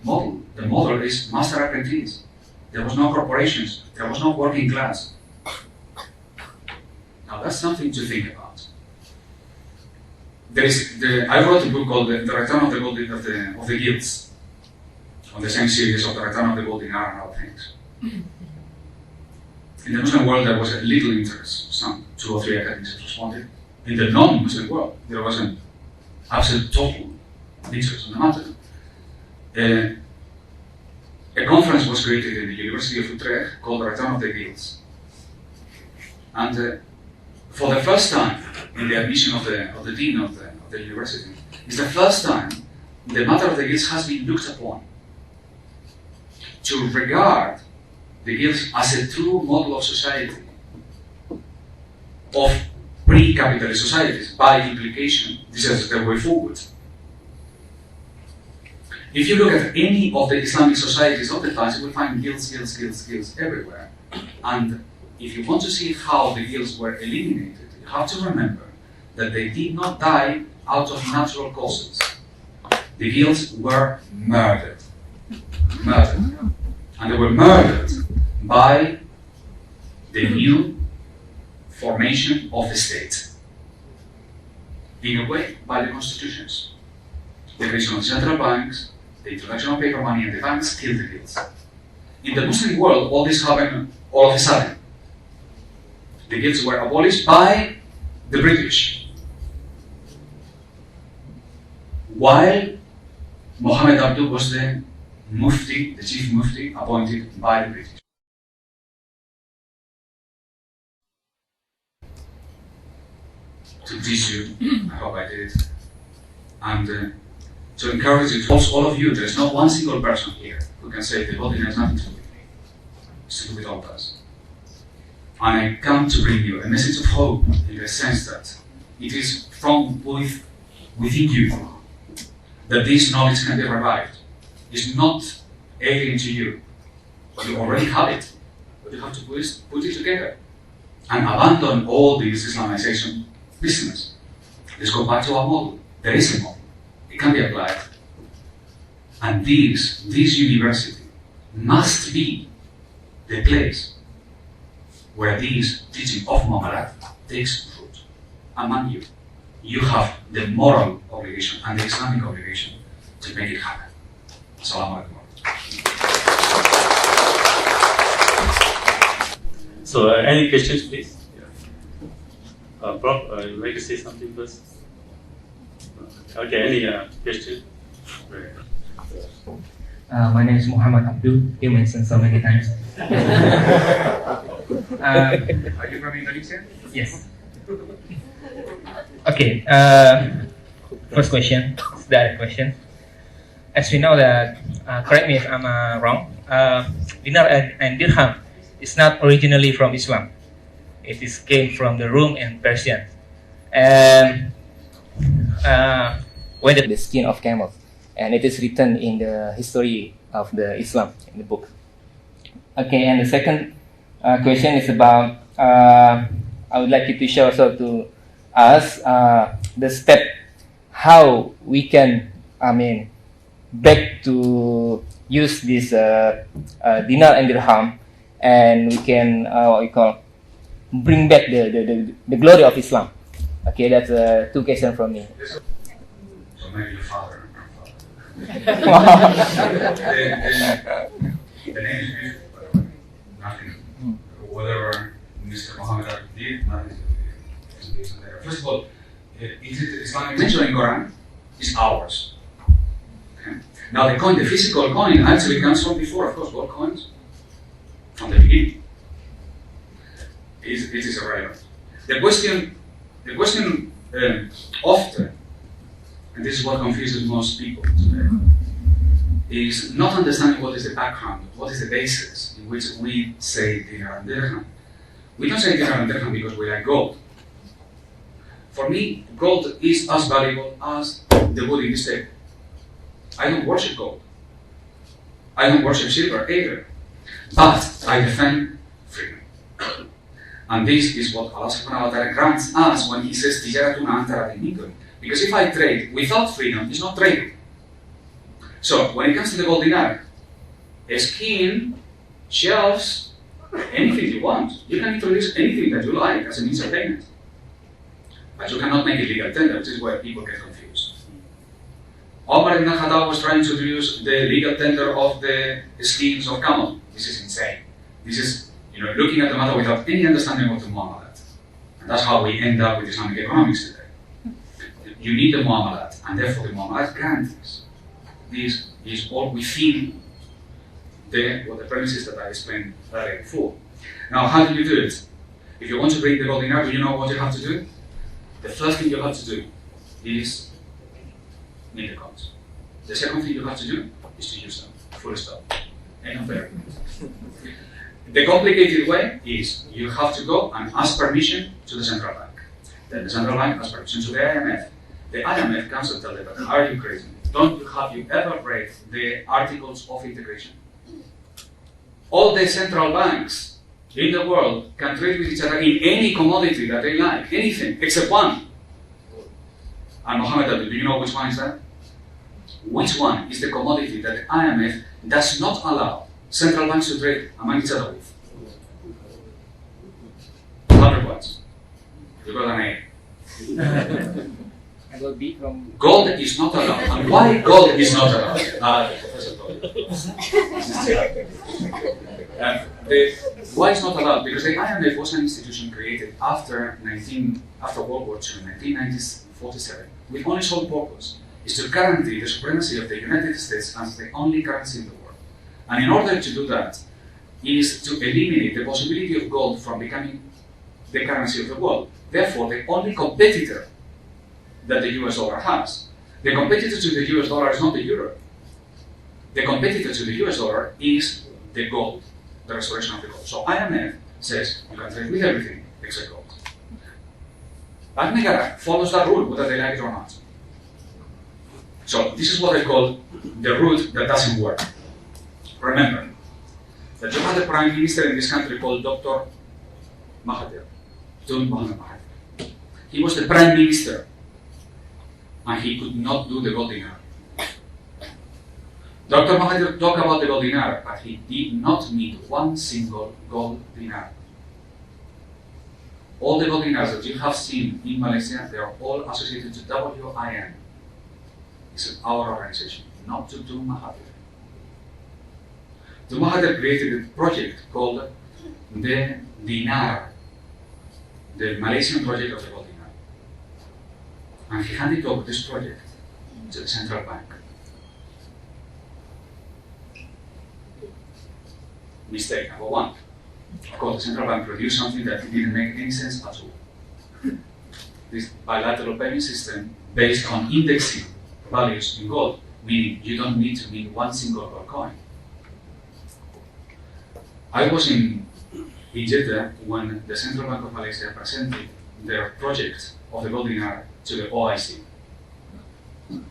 model. The model is master-apprentice. There was no corporations. There was no working class. Now that's something to think about. I wrote a book called The Return of the Gold of the Guilds, on the same series of The Return of the Gold Dinar and other things. In the Muslim world, there was a little interest. Some 2 or 3 academics responded. In the non-Muslim world, there was an absolute total interest on the matter. A conference was created in the University of Utrecht called The Return of the Guilds. And for the first time in the admission of the dean of the university, it's the first time the matter of the guilds has been looked upon to regard the guilds as a true model of society, of pre-capitalist societies. By implication, this is the way forward. If you look at any of the Islamic societies of the past, you will find guilds everywhere. And if you want to see how the guilds were eliminated, you have to remember that they did not die out of natural causes. The guilds were murdered. And they were murdered by the new formation of the state. In a way, by the constitutions. The creation of central banks, the introduction of paper money, and the banks killed the guilds. In the Muslim world, all this happened all of a sudden. The guilds were abolished by the British, while Muhammad Abdul was the Mufti, the chief Mufti, appointed by the British. To teach you, I hope I did, and to encourage you, to all of you, there is not one single person here who can say the body has nothing to do with me. It's to do with all of us. And I come to bring you a message of hope in the sense that it is from within you that this knowledge can be revived. It's not alien to you. You already have it, but you have to put it together and abandon all this Islamization business. Let's go back to our model. There is a model. It can be applied. And this university must be the place where this teaching of Muamalat takes root among you. You have the moral obligation and the Islamic obligation to make it happen. Assalamu alaikum.
So, any questions, please? Prof, would you like to say something first? Okay, any question?
My name is Muhammad Abdul. You mentioned so many times.
Are you from Indonesia?
Yes. Okay. First question, direct question. As we know that, correct me if I'm wrong. Dinar and dirham is not originally from Islam. It came from the Rome and Persian. And when the skin of camel, and it is written in the history of the Islam in the book. Okay, and the second question is about. I would like you to share also to us the step how we can, back to use this dinar and dirham, and we can what we call bring back the glory of Islam. Okay, that's two questions from me.
So maybe your father and grandfather. The name is beautiful, by the way. Nothing. Whatever Mr. Muhammad did, nothing is there. First of all, Islamic mention in Quran is ours. Okay. Now the coin, the physical coin, actually comes from before, of course, gold coins, from the beginning. It is irrelevant. The question often, and this is what confuses most people today, is not understanding what is the background, what is the basis in which we say dinar and dirham. We don't say dinar and dirham because we like gold. For me, gold is as valuable as the wood in this table. I don't worship gold. I don't worship silver either. But I defend freedom. And this is what Allah subhanahu wa ta'ala grants us when He says, Tijaratun antara minkum. Because if I trade without freedom, it's not trading. So, when it comes to the gold dinar, a skin, shelves, anything you want. You can introduce anything that you like as a means of payment. But you cannot make it legal tender, which is where people get confused. Umar ibn Khattab was trying to introduce the legal tender of the skins of camel. This is insane. This is, looking at the matter without any understanding of the Muamalat. And that's how we end up with Islamic economics today. You need the Muamalat, and therefore the Muamalat guarantees. This is all within the premises that I explained earlier before. Now, how do you do it? If you want to bring the gold dinar, do you know what you have to do? The first thing you have to do is need the coins. The second thing you have to do is to use them. Full stop. End of the argument. The complicated way is you have to go and ask permission to the central bank. Then the central bank asks permission to the IMF. The IMF comes and tells them, are you crazy? Have you ever read the Articles of Integration? All the central banks in the world can trade with each other in any commodity that they like, anything, except one. and Mohammed Ali. Do you know which one is that? Which one is the commodity that the IMF does not allow central banks to trade among each other with? 100 points. You got an A.
I got B from.
Gold is not allowed. And why gold is not allowed? Professor told you. Why it's not allowed? Because the IMF was an institution created after World War II, 1947, with only sole purpose is to guarantee the supremacy of the United States as the only currency in the world. And in order to do that, is to eliminate the possibility of gold from becoming the currency of the world. Therefore, the only competitor that the US dollar has, the competitor to the US dollar is not the euro. The competitor to the US dollar is the gold, the restoration of the gold. So IMF says you can trade with everything except gold. Bank Nicaragua follows that rule, whether they like it or not. So this is what I call the route that doesn't work. Remember that you had a prime minister in this country called Dr. Mahathir, Tun Mohammed Mahathir. He was the prime minister, and he could not do the gold dinar. Dr. Mahathir talked about the gold dinar, but he did not meet one single gold dinar. All the gold dinars that you have seen in Malaysia, they are all associated to WIN. It's our organization, not to Tun Mahathir. Tun Mahathir created a project called the Dinar, the Malaysian project of the gold dinar. And he handed over this project to the central bank. Mistake number one. Of course, the central bank produced something that didn't make any sense at all. This bilateral payment system based on indexing values in gold, meaning you don't need to mint one single gold coin. I was in Jeddah when the Central Bank of Malaysia presented their project of the gold dinar to the OIC. And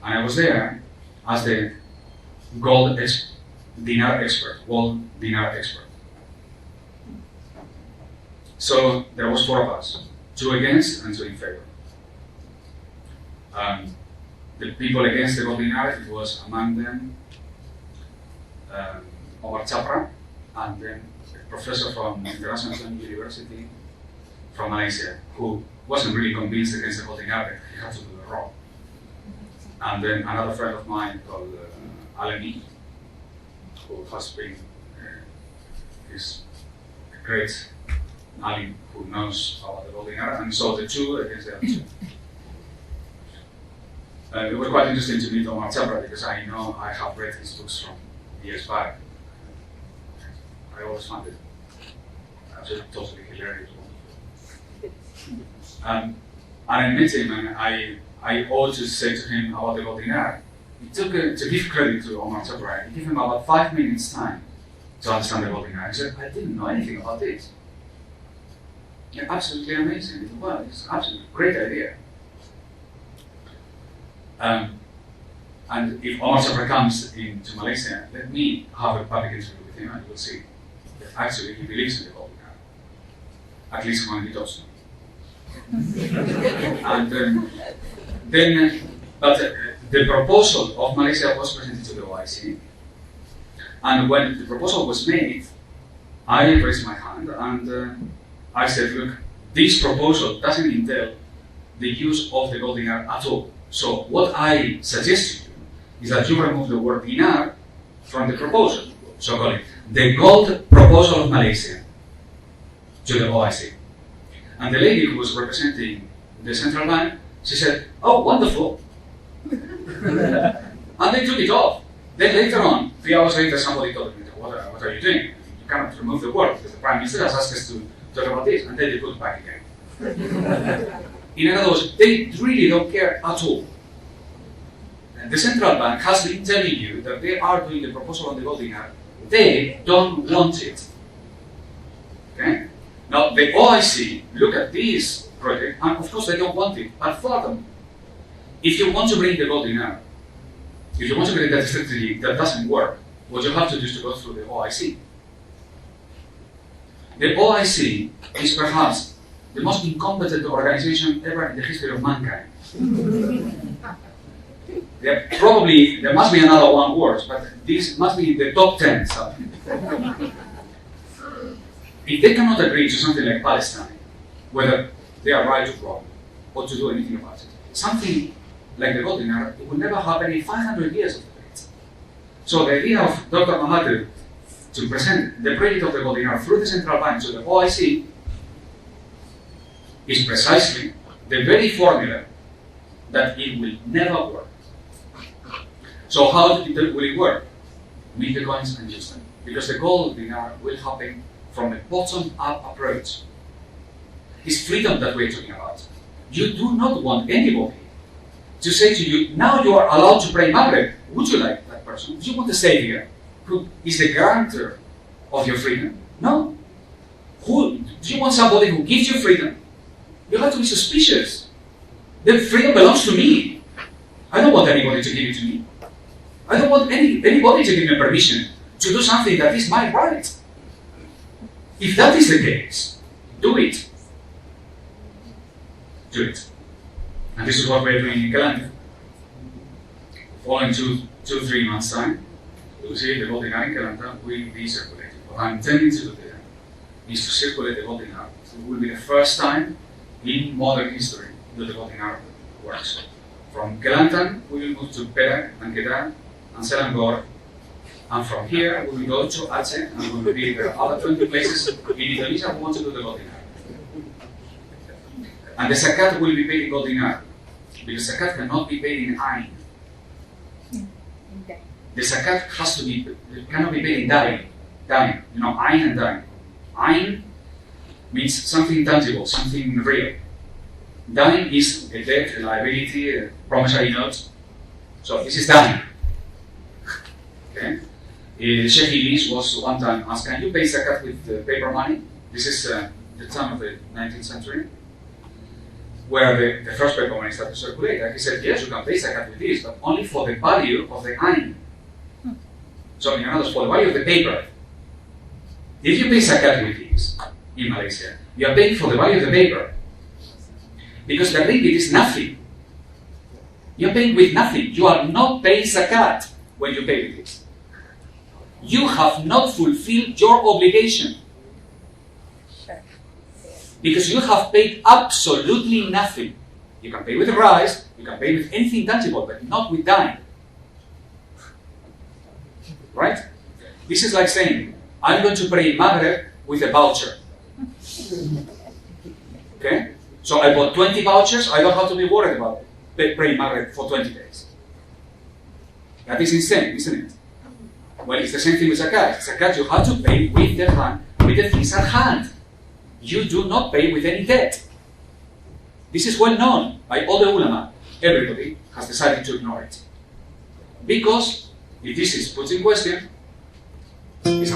I was there as the gold dinar expert, gold dinar expert. So there was 4 of us, 2 against and 2 in favor. The people against the gold dinar, it was among them Umar and then a professor from International University from Malaysia who wasn't really convinced against the gold dinar, he had to do the wrong. And then another friend of mine called Alemi, who has been is a great alim who knows about the gold dinar, and so the 2 against the other 2. It was quite interesting to meet Omar Chabra because I know I have read his books from years back. I always found it absolutely totally hilarious. And I met him and I ought to say to him about the gold dinar. It took to give credit to Omar Chabra, it gave him about 5 minutes time to understand the gold dinar. He said, I didn't know anything about this. Yeah, absolutely amazing. He said, well, it's absolutely great idea. And if Omar Chabra comes into Malaysia, let me have a public interview with him and you will see that actually he believes in the gold dinar. At least when he talks to me. And but the proposal of Malaysia was presented to the OIC. And when the proposal was made, I raised my hand and I said, look, this proposal doesn't entail the use of the gold dinar at all. So what I suggest to you is that you remove the word dinar from the proposal. So call it the gold proposal of Malaysia to the OIC. And the lady who was representing the central bank, she said, oh, wonderful. And they took it off. Then later on, 3 hours later, somebody told me, what are you doing? You cannot remove the word because the Prime Minister has asked us to talk about this. And then they put it back again. In other words, they really don't care at all. And the central bank has been telling you that they are doing the proposal on the gold dinar. They don't want it. Okay? Now, the OIC look at this project, and of course they don't want it, but for them, if you want to bring the gold dinar, if you want to bring that strategy that doesn't work, what you have to do is to go through the OIC. The OIC is perhaps the most incompetent organization ever in the history of mankind. There must be another one worse, but this must be in the top 10. So. If they cannot agree to something like Palestine, whether they are right or wrong, or to do anything about it, something like the Golden Era, it will never happen in 500 years of debate. So the idea of Dr. Mahathir to present the credit of the Golden Era through the central bank to the OIC is precisely the very formula that it will never work. So how will it work? Make the coins and use them. Because the Golden Era will happen from a bottom-up approach. It's freedom that we're talking about. You do not want anybody to say to you, now you are allowed to pray Maghreb. Would you like that person? Do you want a savior who is the guarantor of your freedom? No. Do you want somebody who gives you freedom? You have to be suspicious. The freedom belongs to me. I don't want anybody to give it to me. I don't want anybody to give me permission to do something that is my right. If that is the case, do it. Do it. And this is what we're doing in Calendar. Following 2-3 months' time, you will see the Golden Era in Calendar will be circulated. What I'm intending to do there is to circulate the Golden Era. It will be the first time in modern history that the Golden Era works. From Kelantan, we will move to Perak and Kedah and Selangor. And from here, we will go to Aceh, and we will be there are other 20 places in Indonesia who want to do the Golden Era. And the zakat will be paid in Golden Era, because zakat cannot be paid in ayn. The zakat cannot be paid in dain. Ayn and dain. Ayn means something tangible, something real. Dain is a debt, a liability, a promissory note. So this is dain. Okay? Sheikh Idris was one time asked, can you pay zakat with paper money? This is the time of the 19th century, where the first paper money started to circulate. And he said, yes, you can pay zakat with this, but only for the value of the ayn. So in other words, for the value of the paper. If you pay zakat with this in Malaysia, you are paying for the value of the paper. Because the ringgit is nothing. You are paying with nothing. You are not paying zakat when you pay with this. You have not fulfilled your obligation. Because you have paid absolutely nothing. You can pay with rice, you can pay with anything tangible, but not with dime. Right? This is like saying, I'm going to pay Maghreb with a voucher. Okay? So I bought 20 vouchers, I don't have to be worried about praying Maghreb for 20 days. That is insane, isn't it? Well, it's the same thing with zakat. Zakat, you have to pay with the things at hand. You do not pay with any debt. This is well known by all the ulama. Everybody has decided to ignore it. Because if this is put in question, it's